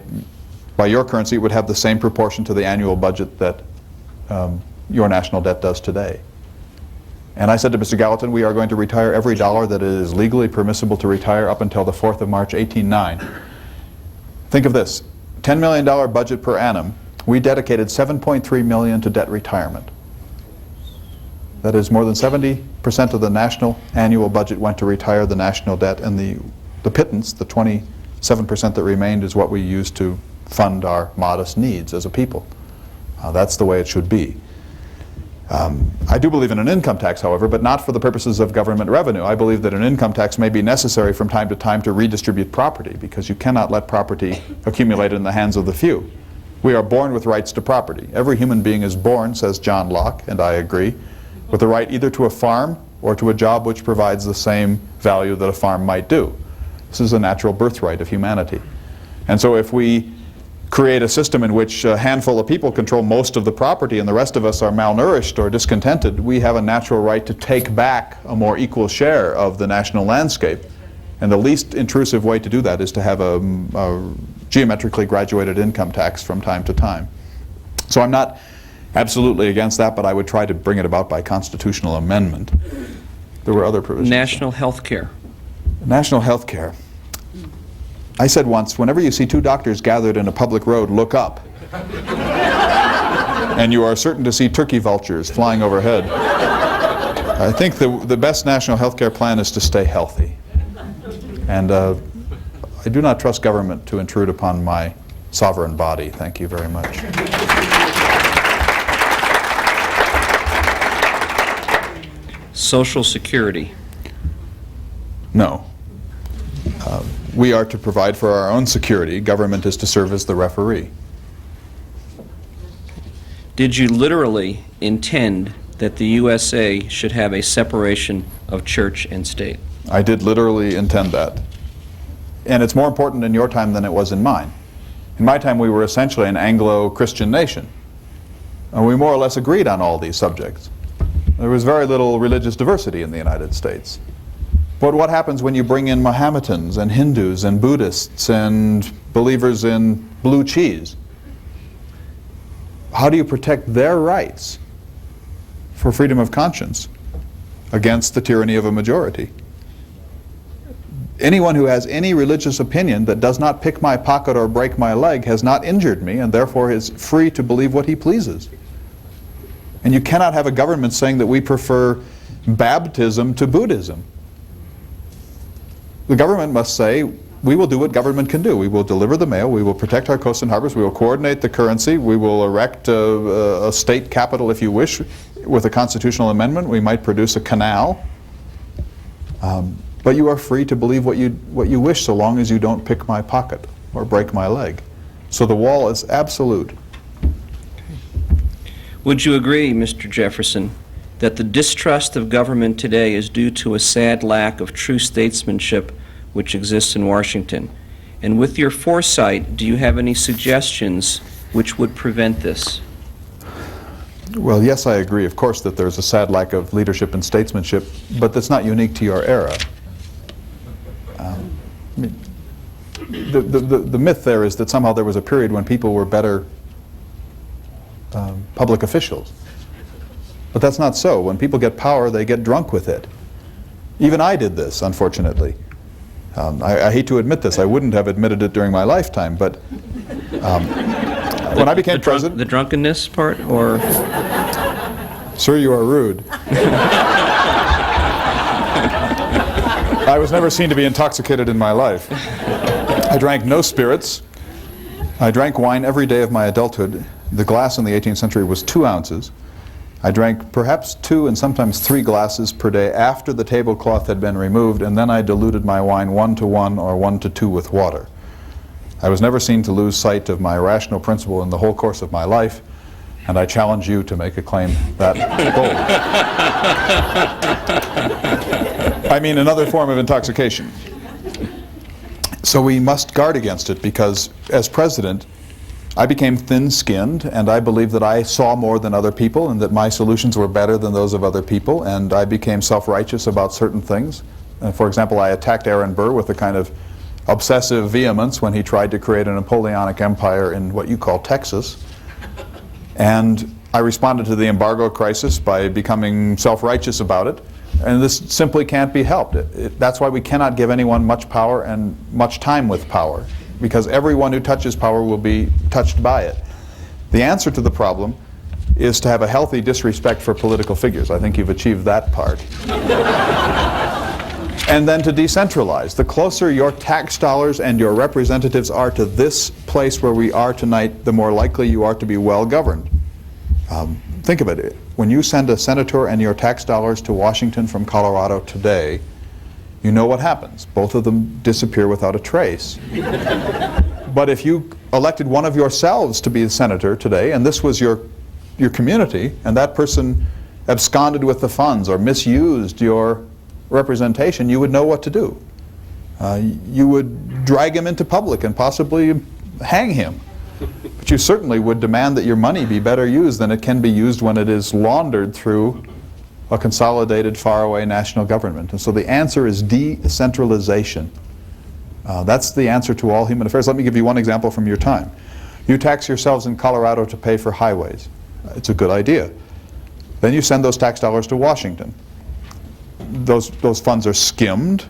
your currency, it would have the same proportion to the annual budget that your national debt does today. And I said to Mr. Gallatin, we are going to retire every dollar that it is legally permissible to retire up until the 4th of March, 1809. Think of this, $10 million budget per annum. We dedicated $7.3 million to debt retirement. That is, more than 70% of the national annual budget went to retire the national debt, and the pittance, the 27% that remained, is what we used to fund our modest needs as a people. That's the way it should be. I do believe in an income tax, however, but not for the purposes of government revenue. I believe that an income tax may be necessary from time to time to redistribute property, because you cannot let property accumulate in the hands of the few. We are born with rights to property. Every human being is born, says John Locke, and I agree, with the right either to a farm or to a job which provides the same value that a farm might do. This is a natural birthright of humanity. And so if we create a system in which a handful of people control most of the property and the rest of us are malnourished or discontented, we have a natural right to take back a more equal share of the national landscape. And the least intrusive way to do that is to have a geometrically graduated income tax from time to time. So I'm not absolutely against that, but I would try to bring it about by constitutional amendment. There were other provisions. National health care. National health care. I said once, whenever you see two doctors gathered in a public road, look up. And you are certain to see turkey vultures flying overhead. I think the best national health care plan is to stay healthy. And I do not trust government to intrude upon my sovereign body. Thank you very much. Social Security. No. We are to provide for our own security. Government is to serve as the referee. Did you literally intend that the USA should have a separation of church and state? I did literally intend that. And it's more important in your time than it was in mine. In my time, we were essentially an Anglo-Christian nation. And we more or less agreed on all these subjects. There was very little religious diversity in the United States. But what happens when you bring in Mohammedans and Hindus and Buddhists and believers in blue cheese? How do you protect their rights for freedom of conscience against the tyranny of a majority? Anyone who has any religious opinion that does not pick my pocket or break my leg has not injured me, and therefore is free to believe what he pleases. And you cannot have a government saying that we prefer baptism to Buddhism. The government must say, we will do what government can do. We will deliver the mail, we will protect our coasts and harbors, we will coordinate the currency, we will erect a state capital if you wish. With a constitutional amendment, we might produce a canal. But you are free to believe what you wish, so long as you don't pick my pocket or break my leg. So the wall is absolute. Would you agree, Mr. Jefferson, that the distrust of government today is due to a sad lack of true statesmanship which exists in Washington? And with your foresight, do you have any suggestions which would prevent this? Well, yes, I agree, of course, that there's a sad lack of leadership and statesmanship, but that's not unique to your era. The myth there is that somehow there was a period when people were better public officials. But that's not so. When people get power, they get drunk with it. Even I did this, unfortunately. I hate to admit this. I wouldn't have admitted it during my lifetime, but when I became president... The drunkenness part, or...? Sir, you are rude. I was never seen to be intoxicated in my life. I drank no spirits. I drank wine every day of my adulthood. The glass in the 18th century was 2 ounces. I drank perhaps 2 and sometimes 3 glasses per day after the tablecloth had been removed, and then I diluted my wine 1 to 1 or 1 to 2 with water. I was never seen to lose sight of my rational principle in the whole course of my life, and I challenge you to make a claim that bold. I mean another form of intoxication. So we must guard against it, because as president, I became thin-skinned, and I believed that I saw more than other people and that my solutions were better than those of other people, and I became self-righteous about certain things. For example, I attacked Aaron Burr with a kind of obsessive vehemence when he tried to create a Napoleonic empire in what you call Texas. And I responded to the embargo crisis by becoming self-righteous about it. And this simply can't be helped. That's why we cannot give anyone much power and much time with power, because everyone who touches power will be touched by it. The answer to the problem is to have a healthy disrespect for political figures. I think you've achieved that part. And then to decentralize. The closer your tax dollars and your representatives are to this place where we are tonight, the more likely you are to be well governed. Think of it. When you send a senator and your tax dollars to Washington from Colorado today, you know what happens. Both of them disappear without a trace. But if you elected one of yourselves to be the senator today, and this was your community, and that person absconded with the funds or misused your representation, you would know what to do. You would drag him into public and possibly hang him. But you certainly would demand that your money be better used than it can be used when it is laundered through a consolidated, faraway national government. And so the answer is decentralization. That's the answer to all human affairs. Let me give you one example from your time. You tax yourselves in Colorado to pay for highways. It's a good idea. Then you send those tax dollars to Washington. Those funds are skimmed.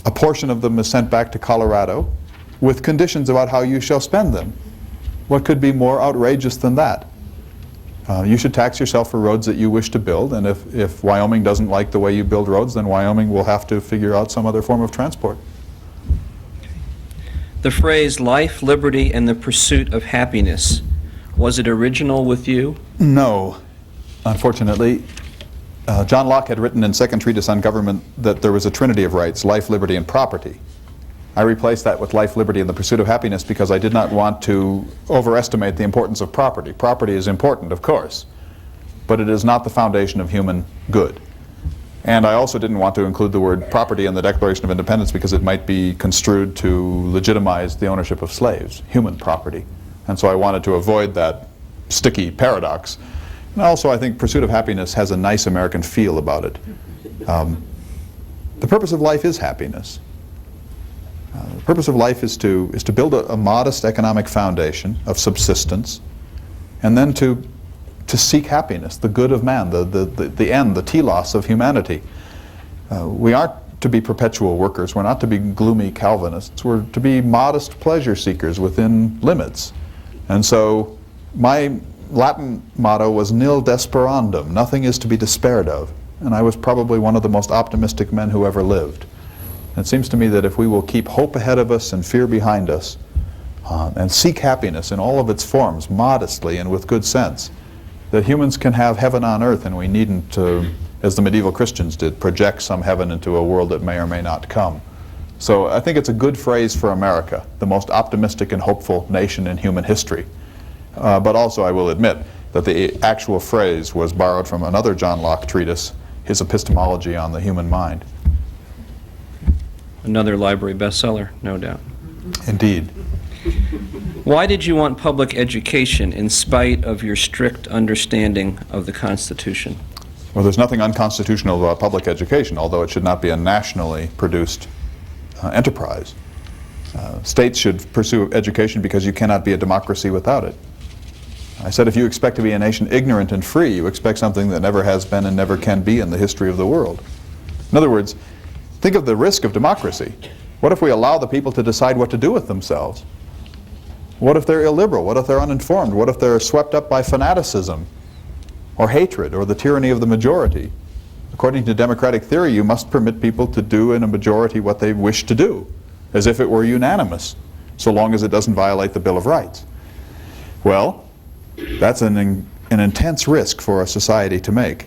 A portion of them is sent back to Colorado with conditions about how you shall spend them. What could be more outrageous than that? You should tax yourself for roads that you wish to build, and if Wyoming doesn't like the way you build roads, then Wyoming will have to figure out some other form of transport. The phrase life, liberty, and the pursuit of happiness, was it original with you? No, unfortunately. John Locke had written in Second Treatise on Government that there was a trinity of rights: life, liberty, and property. I replaced that with life, liberty, and the pursuit of happiness because I did not want to overestimate the importance of property. Property is important, of course, but it is not the foundation of human good. And I also didn't want to include the word property in the Declaration of Independence because it might be construed to legitimize the ownership of slaves, human property. And so I wanted to avoid that sticky paradox. And also I think pursuit of happiness has a nice American feel about it. The purpose of life is happiness. The purpose of life is to build a modest economic foundation of subsistence, and then to seek happiness, the good of man, the end, the telos of humanity. We aren't to be perpetual workers. We're not to be gloomy Calvinists. We're to be modest pleasure seekers within limits. And so my Latin motto was nil desperandum, nothing is to be despaired of. And I was probably one of the most optimistic men who ever lived. It seems to me that if we will keep hope ahead of us and fear behind us, and seek happiness in all of its forms, modestly and with good sense, that humans can have heaven on earth, and we needn't, as the medieval Christians did, project some heaven into a world that may or may not come. So I think it's a good phrase for America, the most optimistic and hopeful nation in human history. But also, I will admit, that the actual phrase was borrowed from another John Locke treatise, his Epistemology on the Human Mind. Another library bestseller, no doubt. Indeed. Why did you want public education in spite of your strict understanding of the Constitution? Well, there's nothing unconstitutional about public education, although it should not be a nationally produced enterprise. States should pursue education because you cannot be a democracy without it. I said if you expect to be a nation ignorant and free, you expect something that never has been and never can be in the history of the world. In other words, think of the risk of democracy. What if we allow the people to decide what to do with themselves? What if they're illiberal? What if they're uninformed? What if they're swept up by fanaticism or hatred or the tyranny of the majority? According to democratic theory, you must permit people to do in a majority what they wish to do, as if it were unanimous, so long as it doesn't violate the Bill of Rights. Well, that's an intense risk for a society to make.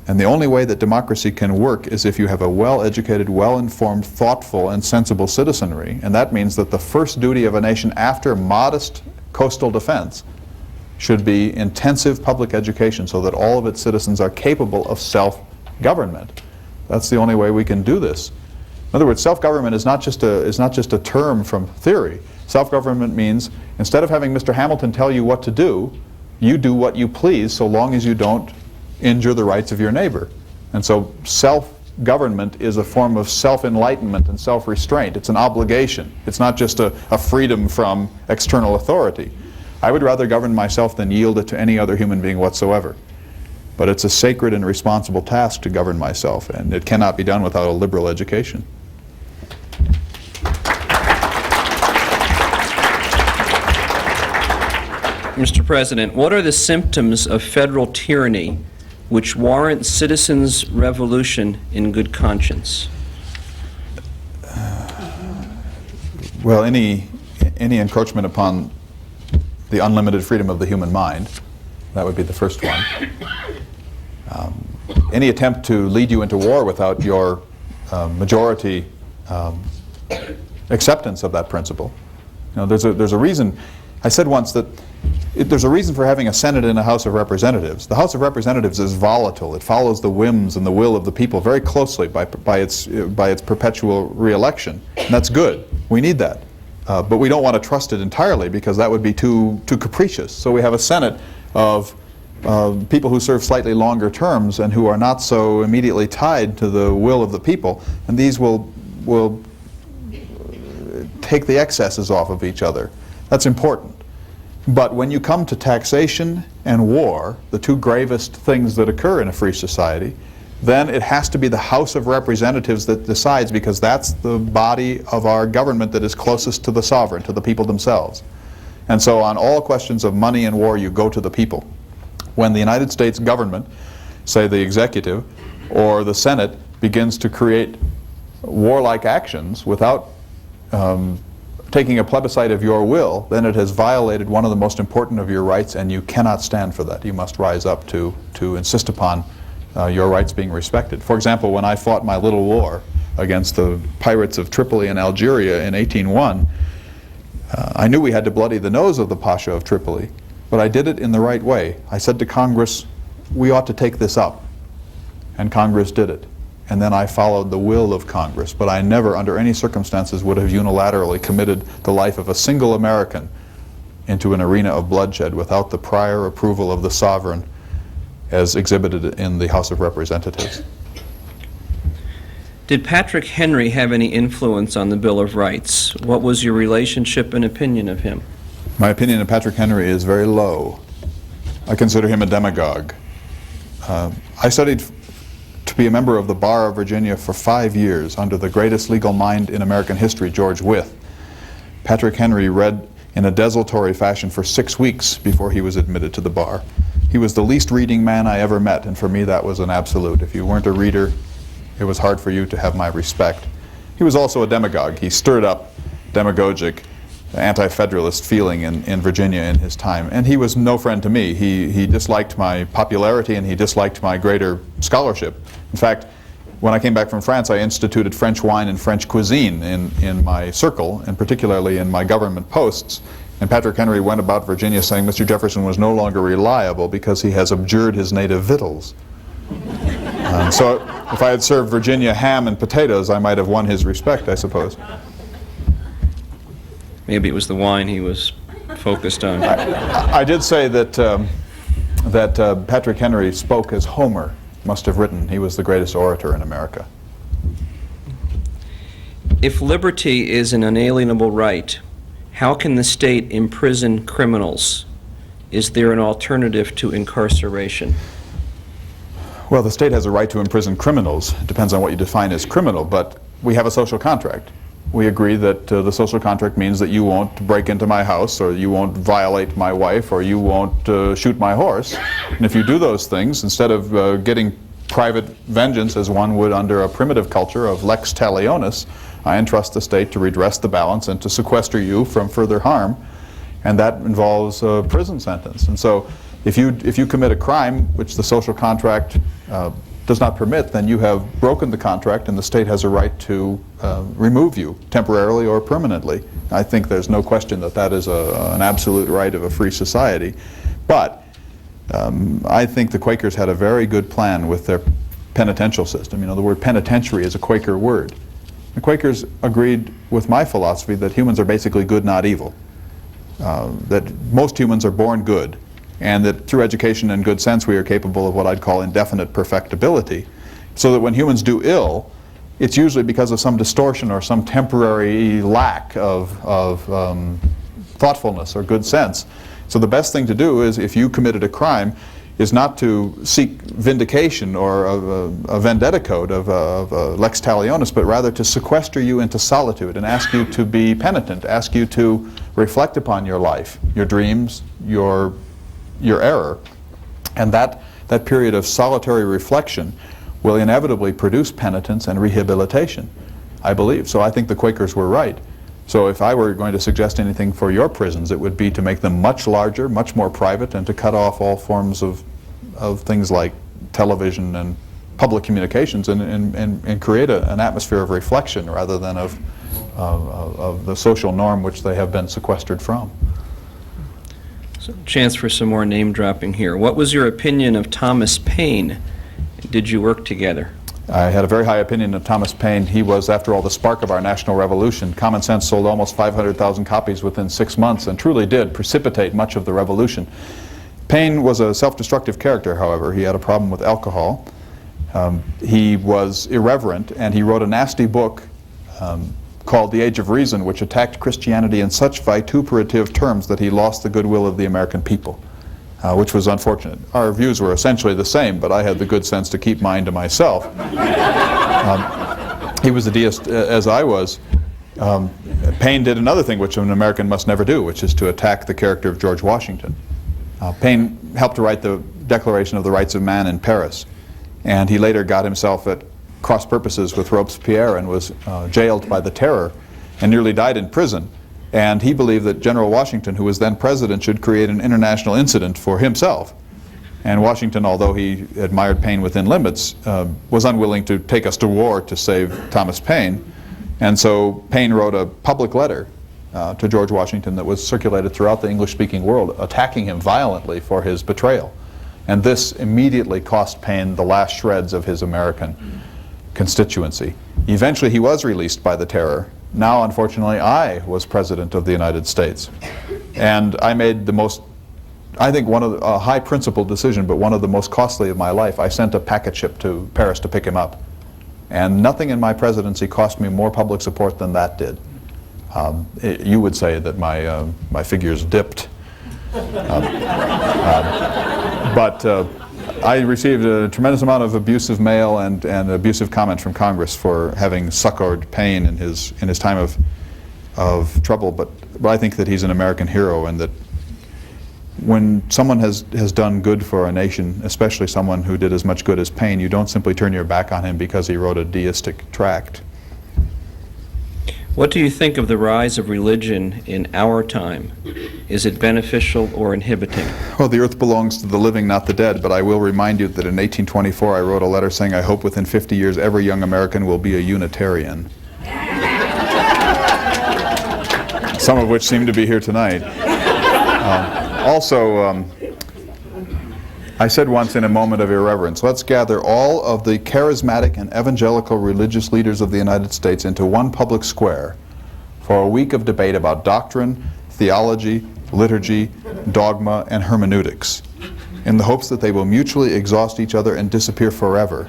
And the only way that democracy can work is if you have a well-educated, well-informed, thoughtful, and sensible citizenry. And that means that the first duty of a nation after modest coastal defense should be intensive public education so that all of its citizens are capable of self-government. That's the only way we can do this. In other words, self-government is not just a term from theory. Self-government means instead of having Mr. Hamilton tell you what to do, you do what you please so long as you don't injure the rights of your neighbor. And so self-government is a form of self-enlightenment and self-restraint. It's an obligation. It's not just a freedom from external authority. I would rather govern myself than yield it to any other human being whatsoever. But it's a sacred and responsible task to govern myself, and it cannot be done without a liberal education. Mr. President, what are the symptoms of federal tyranny which warrant citizens' revolution in good conscience? Well, any encroachment upon the unlimited freedom of the human mind, that would be the first one. Any attempt to lead you into war without your majority acceptance of that principle. You know, there's a reason. I said once that there's a reason for having a Senate and a House of Representatives. The House of Representatives is volatile. It follows the whims and the will of the people very closely by its perpetual re-election. And that's good. We need that. But we don't want to trust it entirely because that would be too capricious. So we have a Senate of people who serve slightly longer terms and who are not so immediately tied to the will of the people. And these will take the excesses off of each other. That's important. But when you come to taxation and war, the two gravest things that occur in a free society, then it has to be the House of Representatives that decides, because that's the body of our government that is closest to the sovereign, to the people themselves. And so on all questions of money and war, you go to the people. When the United States government, say the executive or the Senate, begins to create warlike actions without taking a plebiscite of your will, then it has violated one of the most important of your rights, and you cannot stand for that. You must rise up to insist upon your rights being respected. For example, when I fought my little war against the pirates of Tripoli and Algeria in 1801, I knew we had to bloody the nose of the Pasha of Tripoli, but I did it in the right way. I said to Congress, we ought to take this up. And Congress did it. And then I followed the will of Congress. But I never, under any circumstances, would have unilaterally committed the life of a single American into an arena of bloodshed without the prior approval of the sovereign as exhibited in the House of Representatives. Did Patrick Henry have any influence on the Bill of Rights? What was your relationship and opinion of him? My opinion of Patrick Henry is very low. I consider him a demagogue. I studied to be a member of the Bar of Virginia for 5 years under the greatest legal mind in American history, George Wythe. Patrick Henry read in a desultory fashion for 6 weeks before he was admitted to the bar. He was the least reading man I ever met, and for me that was an absolute. If you weren't a reader, it was hard for you to have my respect. He was also a demagogue. He stirred up demagogic, anti-federalist feeling in Virginia in his time, and he was no friend to me. He disliked my popularity and he disliked my greater scholarship. In fact, when I came back from France, I instituted French wine and French cuisine in my circle, and particularly in my government posts. And Patrick Henry went about Virginia saying Mr. Jefferson was no longer reliable because he has abjured his native victuals. So if I had served Virginia ham and potatoes, I might have won his respect, I suppose. Maybe it was the wine he was focused on. I did say that, Patrick Henry spoke as Homer must have written. He was the greatest orator in America. If liberty is an unalienable right, how can the state imprison criminals? Is there an alternative to incarceration? Well, the state has a right to imprison criminals. It depends on what you define as criminal, but we have a social contract. We agree that the social contract means that you won't break into my house, or you won't violate my wife, or you won't shoot my horse. And if you do those things, instead of getting private vengeance as one would under a primitive culture of lex talionis, I entrust the state to redress the balance and to sequester you from further harm, and that involves a prison sentence. And so if you commit a crime which the social contract does not permit, then you have broken the contract, and the state has a right to remove you temporarily or permanently. I think there's no question that that is an absolute right of a free society. But I think the Quakers had a very good plan with their penitential system. You know, the word penitentiary is a Quaker word. The Quakers agreed with my philosophy that humans are basically good, not evil. That most humans are born good, and that through education and good sense we are capable of what I'd call indefinite perfectibility, so that when humans do ill, it's usually because of some distortion or some temporary lack of thoughtfulness or good sense. So the best thing to do is, if you committed a crime, is not to seek vindication or a vendetta code of lex talionis, but rather to sequester you into solitude and ask you to be penitent, ask you to reflect upon your life, your dreams, your error. And that period of solitary reflection will inevitably produce penitence and rehabilitation, I believe. So I think the Quakers were right. So if I were going to suggest anything for your prisons, it would be to make them much larger, much more private, and to cut off all forms of things like television and public communications, and create an atmosphere of reflection rather than of the social norm which they have been sequestered from. So, chance for some more name dropping here. What was your opinion of Thomas Paine? Did you work together? I had a very high opinion of Thomas Paine. He was, after all, the spark of our national revolution. Common Sense sold almost 500,000 copies within 6 months and truly did precipitate much of the revolution. Paine was a self-destructive character, however. He had a problem with alcohol. He was irreverent, and he wrote a nasty book called The Age of Reason, which attacked Christianity in such vituperative terms that he lost the goodwill of the American people. Which was unfortunate. Our views were essentially the same, but I had the good sense to keep mine to myself. He was a deist as I was. Paine did another thing which an American must never do, which is to attack the character of George Washington. Paine helped to write the Declaration of the Rights of Man in Paris, and he later got himself at cross purposes with Robespierre and was jailed by the Terror and nearly died in prison. And he believed that General Washington, who was then president, should create an international incident for himself. And Washington, although he admired Paine within limits, was unwilling to take us to war to save Thomas Paine. And so Paine wrote a public letter to George Washington that was circulated throughout the English-speaking world, attacking him violently for his betrayal. And this immediately cost Paine the last shreds of his American constituency. Eventually he was released by the Terror. Now, unfortunately, I was President of the United States. And I made the most, I think, a high-principled decision, but one of the most costly of my life. I sent a packet ship to Paris to pick him up. And nothing in my presidency cost me more public support than that did. You would say that my figures dipped. But I received a tremendous amount of abusive mail and abusive comment from Congress for having succored Paine in his time of trouble. But I think that he's an American hero, and that when someone has done good for a nation, especially someone who did as much good as Paine, you don't simply turn your back on him because he wrote a deistic tract. What do you think of the rise of religion in our time? Is it beneficial or inhibiting? Well, the earth belongs to the living, not the dead, but I will remind you that in 1824 I wrote a letter saying I hope within 50 years every young American will be a Unitarian. some of which seem to be here tonight. I said once in a moment of irreverence, let's gather all of the charismatic and evangelical religious leaders of the United States into one public square for a week of debate about doctrine, theology, liturgy, dogma, and hermeneutics, in the hopes that they will mutually exhaust each other and disappear forever.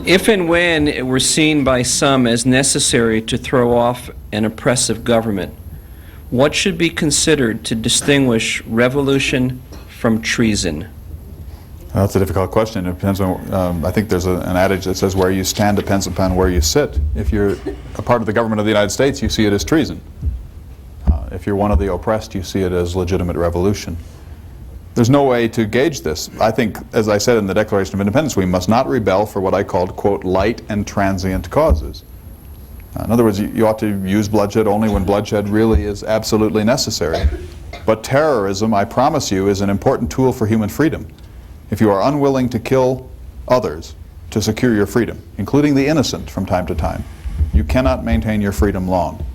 If and when it were seen by some as necessary to throw off an oppressive government, what should be considered to distinguish revolution from treason? That's a difficult question. It depends on, I think there's an adage that says where you stand depends upon where you sit. If you're a part of the government of the United States, you see it as treason. If you're one of the oppressed, you see it as legitimate revolution. There's no way to gauge this. I think, as I said in the Declaration of Independence, we must not rebel for what I called, quote, light and transient causes. In other words, you ought to use bloodshed only when bloodshed really is absolutely necessary. But terrorism, I promise you, is an important tool for human freedom. If you are unwilling to kill others to secure your freedom, including the innocent from time to time, you cannot maintain your freedom long.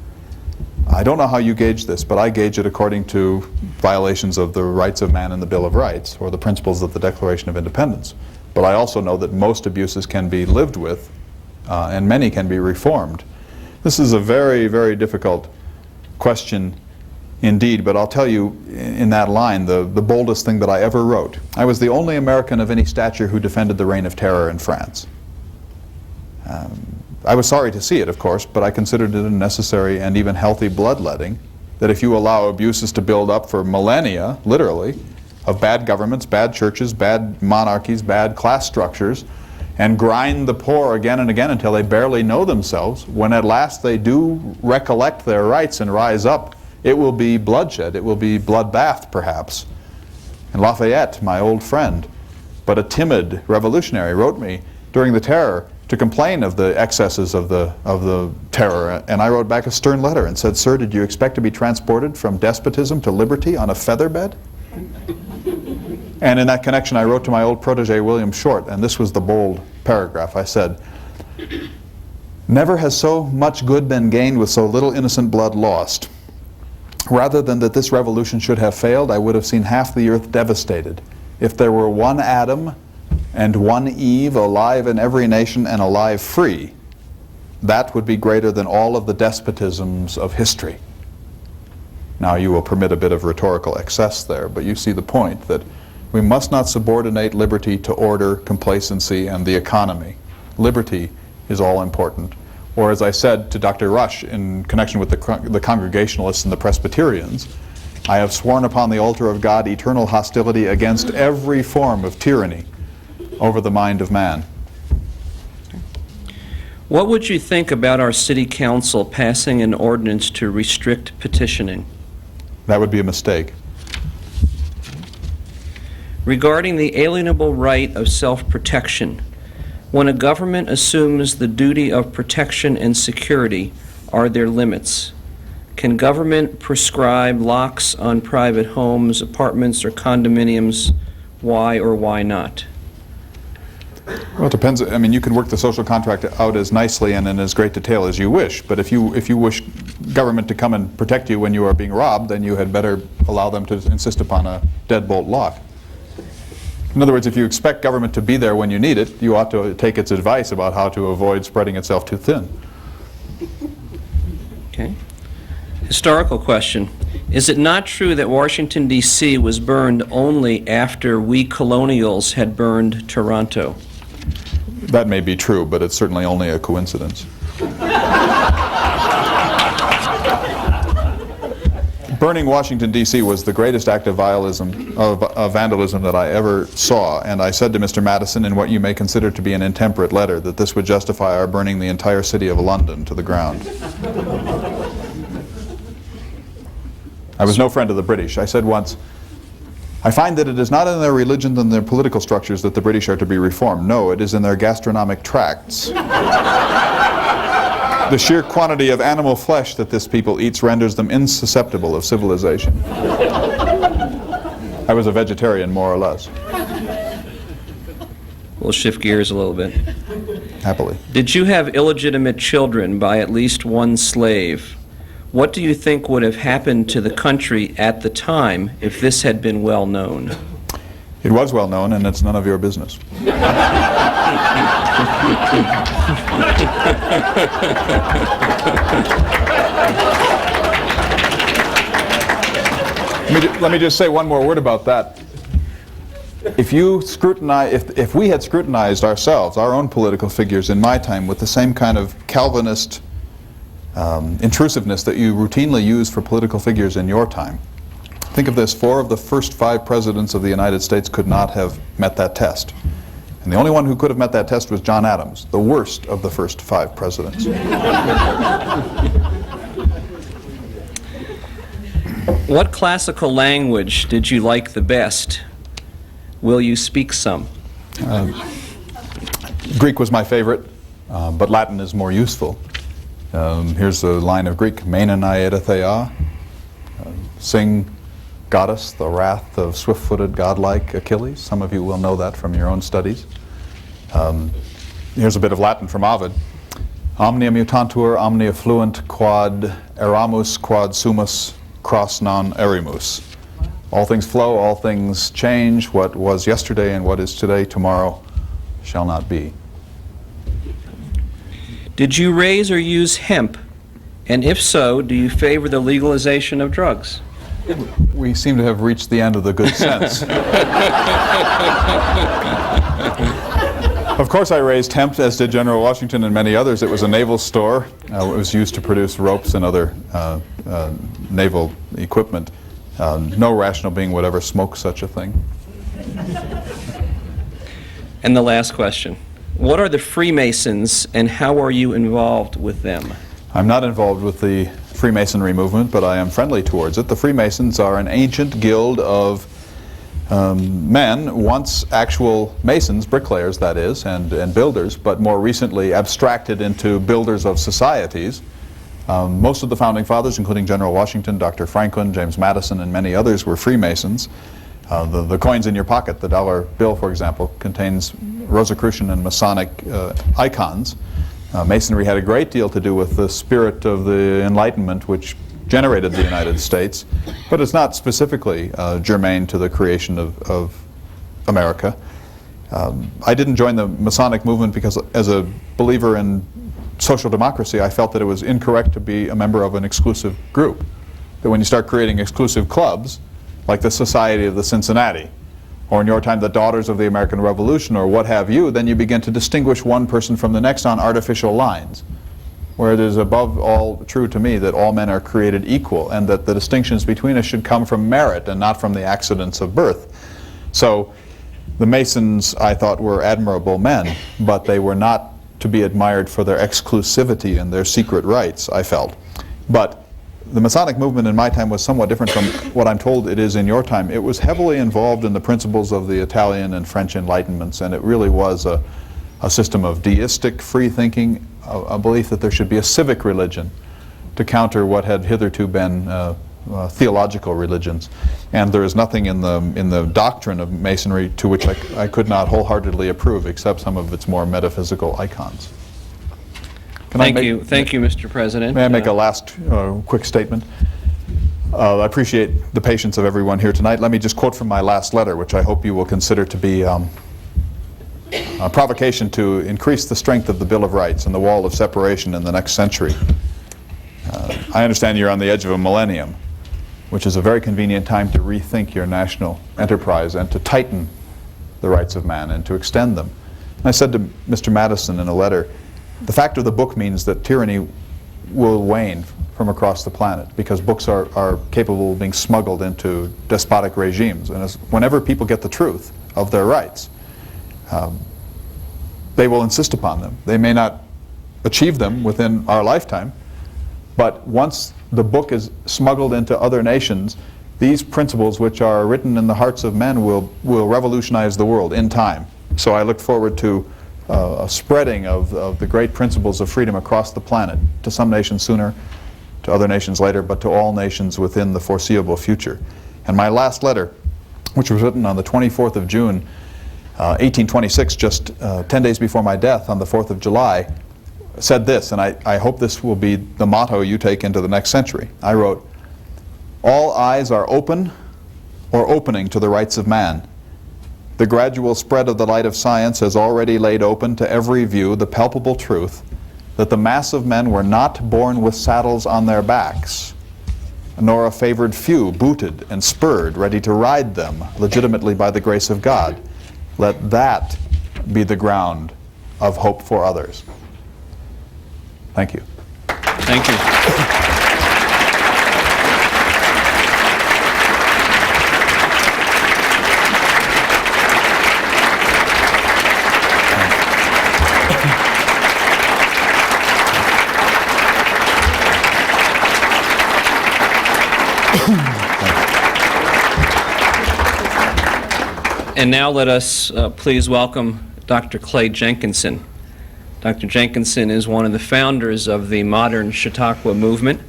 I don't know how you gauge this, but I gauge it according to violations of the rights of man in the Bill of Rights or the principles of the Declaration of Independence. But I also know that most abuses can be lived with and many can be reformed. This is a very, very difficult question indeed, but I'll tell you in that line the boldest thing that I ever wrote. I was the only American of any stature who defended the reign of terror in France. I was sorry to see it, of course, but I considered it a necessary and even healthy bloodletting, that if you allow abuses to build up for millennia, literally, of bad governments, bad churches, bad monarchies, bad class structures, and grind the poor again and again until they barely know themselves, when at last they do recollect their rights and rise up, it will be bloodshed, it will be bloodbath perhaps. And Lafayette, my old friend, but a timid revolutionary, wrote me during the terror to complain of the excesses of the terror, and I wrote back a stern letter and said, "Sir, did you expect to be transported from despotism to liberty on a feather bed?" And in that connection I wrote to my old protege William Short, and this was the bold paragraph. I said, "Never has so much good been gained with so little innocent blood lost. Rather than that this revolution should have failed, I would have seen half the earth devastated. If there were one Adam and one Eve alive in every nation and alive free, that would be greater than all of the despotisms of history." Now you will permit a bit of rhetorical excess there, but you see the point that we must not subordinate liberty to order, complacency, and the economy. Liberty is all important. Or as I said to Dr. Rush in connection with the Congregationalists and the Presbyterians, I have sworn upon the altar of God eternal hostility against every form of tyranny over the mind of man. What would you think about our city council passing an ordinance to restrict petitioning? That would be a mistake. Regarding the alienable right of self-protection, when a government assumes the duty of protection and security, are there limits? Can government prescribe locks on private homes, apartments, or condominiums? Why or why not? Well, it depends. I mean, you can work the social contract out as nicely and in as great detail as you wish, but if you wish government to come and protect you when you are being robbed, then you had better allow them to insist upon a deadbolt lock. In other words, if you expect government to be there when you need it, you ought to take its advice about how to avoid spreading itself too thin. Okay. Historical question. Is it not true that Washington, D.C. was burned only after we colonials had burned Toronto? That may be true, but it's certainly only a coincidence. Burning Washington, D.C. was the greatest act of vandalism that I ever saw, and I said to Mr. Madison in what you may consider to be an intemperate letter that this would justify our burning the entire city of London to the ground. I was no friend of the British. I said once, I find that it is not in their religion and their political structures that the British are to be reformed. No, it is in their gastronomic tracts. The sheer quantity of animal flesh that this people eats renders them insusceptible of civilization. I was a vegetarian, more or less. We'll shift gears a little bit. Happily. Did you have illegitimate children by at least one slave? What do you think would have happened to the country at the time if this had been well known? It was well known, and it's none of your business. Let me just say one more word about that. If we had scrutinized ourselves, our own political figures in my time, with the same kind of Calvinist intrusiveness that you routinely use for political figures in your time, think of this: 4 of the first 5 presidents of the United States could not have met that test. And the only one who could have met that test was John Adams, the worst of the first 5 presidents. What classical language did you like the best? Will you speak some? Greek was my favorite, but Latin is more useful. Here's a line of Greek: Menon aeda theia. Sing, goddess, the wrath of swift-footed, godlike Achilles. Some of you will know that from your own studies. Here's a bit of Latin from Ovid. Omnia mutantur, omnia fluent, quad eramus, quad sumus, cros non erimus. All things flow, all things change. What was yesterday and what is today, tomorrow shall not be. Did you raise or use hemp? And if so, do you favor the legalization of drugs? We seem to have reached the end of the good sense. Of course I raised hemp, as did General Washington and many others. It was a naval store. It was used to produce ropes and other naval equipment. No rational being would ever smoke such a thing. And the last question. What are the Freemasons and how are you involved with them? I'm not involved with the Freemasonry movement, but I am friendly towards it. The Freemasons are an ancient guild of men, once actual masons, bricklayers that is, and builders, but more recently abstracted into builders of societies. Most of the founding fathers, including General Washington, Dr. Franklin, James Madison, and many others, were Freemasons. The coins in your pocket, the dollar bill, for example, contains Rosicrucian and Masonic icons. Masonry had a great deal to do with the spirit of the Enlightenment, which generated the United States, but it's not specifically germane to the creation of America. I didn't join the Masonic movement because, as a believer in social democracy, I felt that it was incorrect to be a member of an exclusive group. That when you start creating exclusive clubs, like the Society of the Cincinnati, or in your time the Daughters of the American Revolution, or what have you, then you begin to distinguish one person from the next on artificial lines, where it is above all true to me that all men are created equal, and that the distinctions between us should come from merit and not from the accidents of birth. So the Masons, I thought, were admirable men, but they were not to be admired for their exclusivity and their secret rights, I felt. But the Masonic movement in my time was somewhat different from what I'm told it is in your time. It was heavily involved in the principles of the Italian and French Enlightenments, and it really was a system of deistic free thinking, a belief that there should be a civic religion to counter what had hitherto been theological religions. And there is nothing in the doctrine of Masonry to which I could not wholeheartedly approve, except some of its more metaphysical icons. Thank you, Mr. President. May I make a last quick statement? I appreciate the patience of everyone here tonight. Let me just quote from my last letter, which I hope you will consider to be a provocation to increase the strength of the Bill of Rights and the wall of separation in the next century. I understand you're on the edge of a millennium, which is a very convenient time to rethink your national enterprise and to tighten the rights of man and to extend them. And I said to Mr. Madison in a letter, the fact of the book means that tyranny will wane from across the planet, because books are capable of being smuggled into despotic regimes. And whenever people get the truth of their rights, they will insist upon them. They may not achieve them within our lifetime, but once the book is smuggled into other nations, these principles, which are written in the hearts of men, will revolutionize the world in time. So I look forward to a spreading of the great principles of freedom across the planet, to some nations sooner, to other nations later, but to all nations within the foreseeable future. And my last letter, which was written on the 24th of June, 1826, just 10 days before my death on the 4th of July, said this, and I hope this will be the motto you take into the next century. I wrote, "All eyes are open or opening to the rights of man. The gradual spread of the light of science has already laid open to every view the palpable truth that the mass of men were not born with saddles on their backs, nor a favored few booted and spurred, ready to ride them legitimately by the grace of God. Let that be the ground of hope for others." Thank you. Thank you. And now let us please welcome Dr. Clay Jenkinson. Dr. Jenkinson is one of the founders of the modern Chautauqua movement.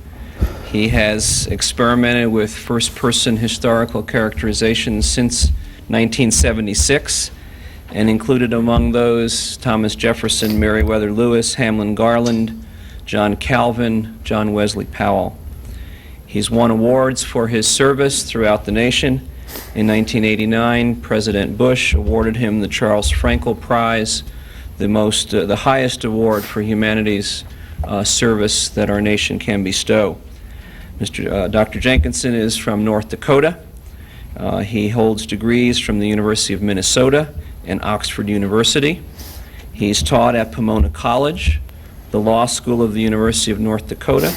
He has experimented with first-person historical characterization since 1976 and included among those Thomas Jefferson, Meriwether Lewis, Hamlin Garland, John Calvin, John Wesley Powell. He's won awards for his service throughout the nation. In 1989, President Bush awarded him the Charles Frankel Prize, the highest award for humanities service that our nation can bestow. Dr. Jenkinson is from North Dakota. He holds degrees from the University of Minnesota and Oxford University. He's taught at Pomona College, the Law School of the University of North Dakota,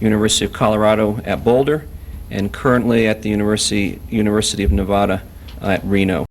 University of Colorado at Boulder, and currently at the University of Nevada at Reno.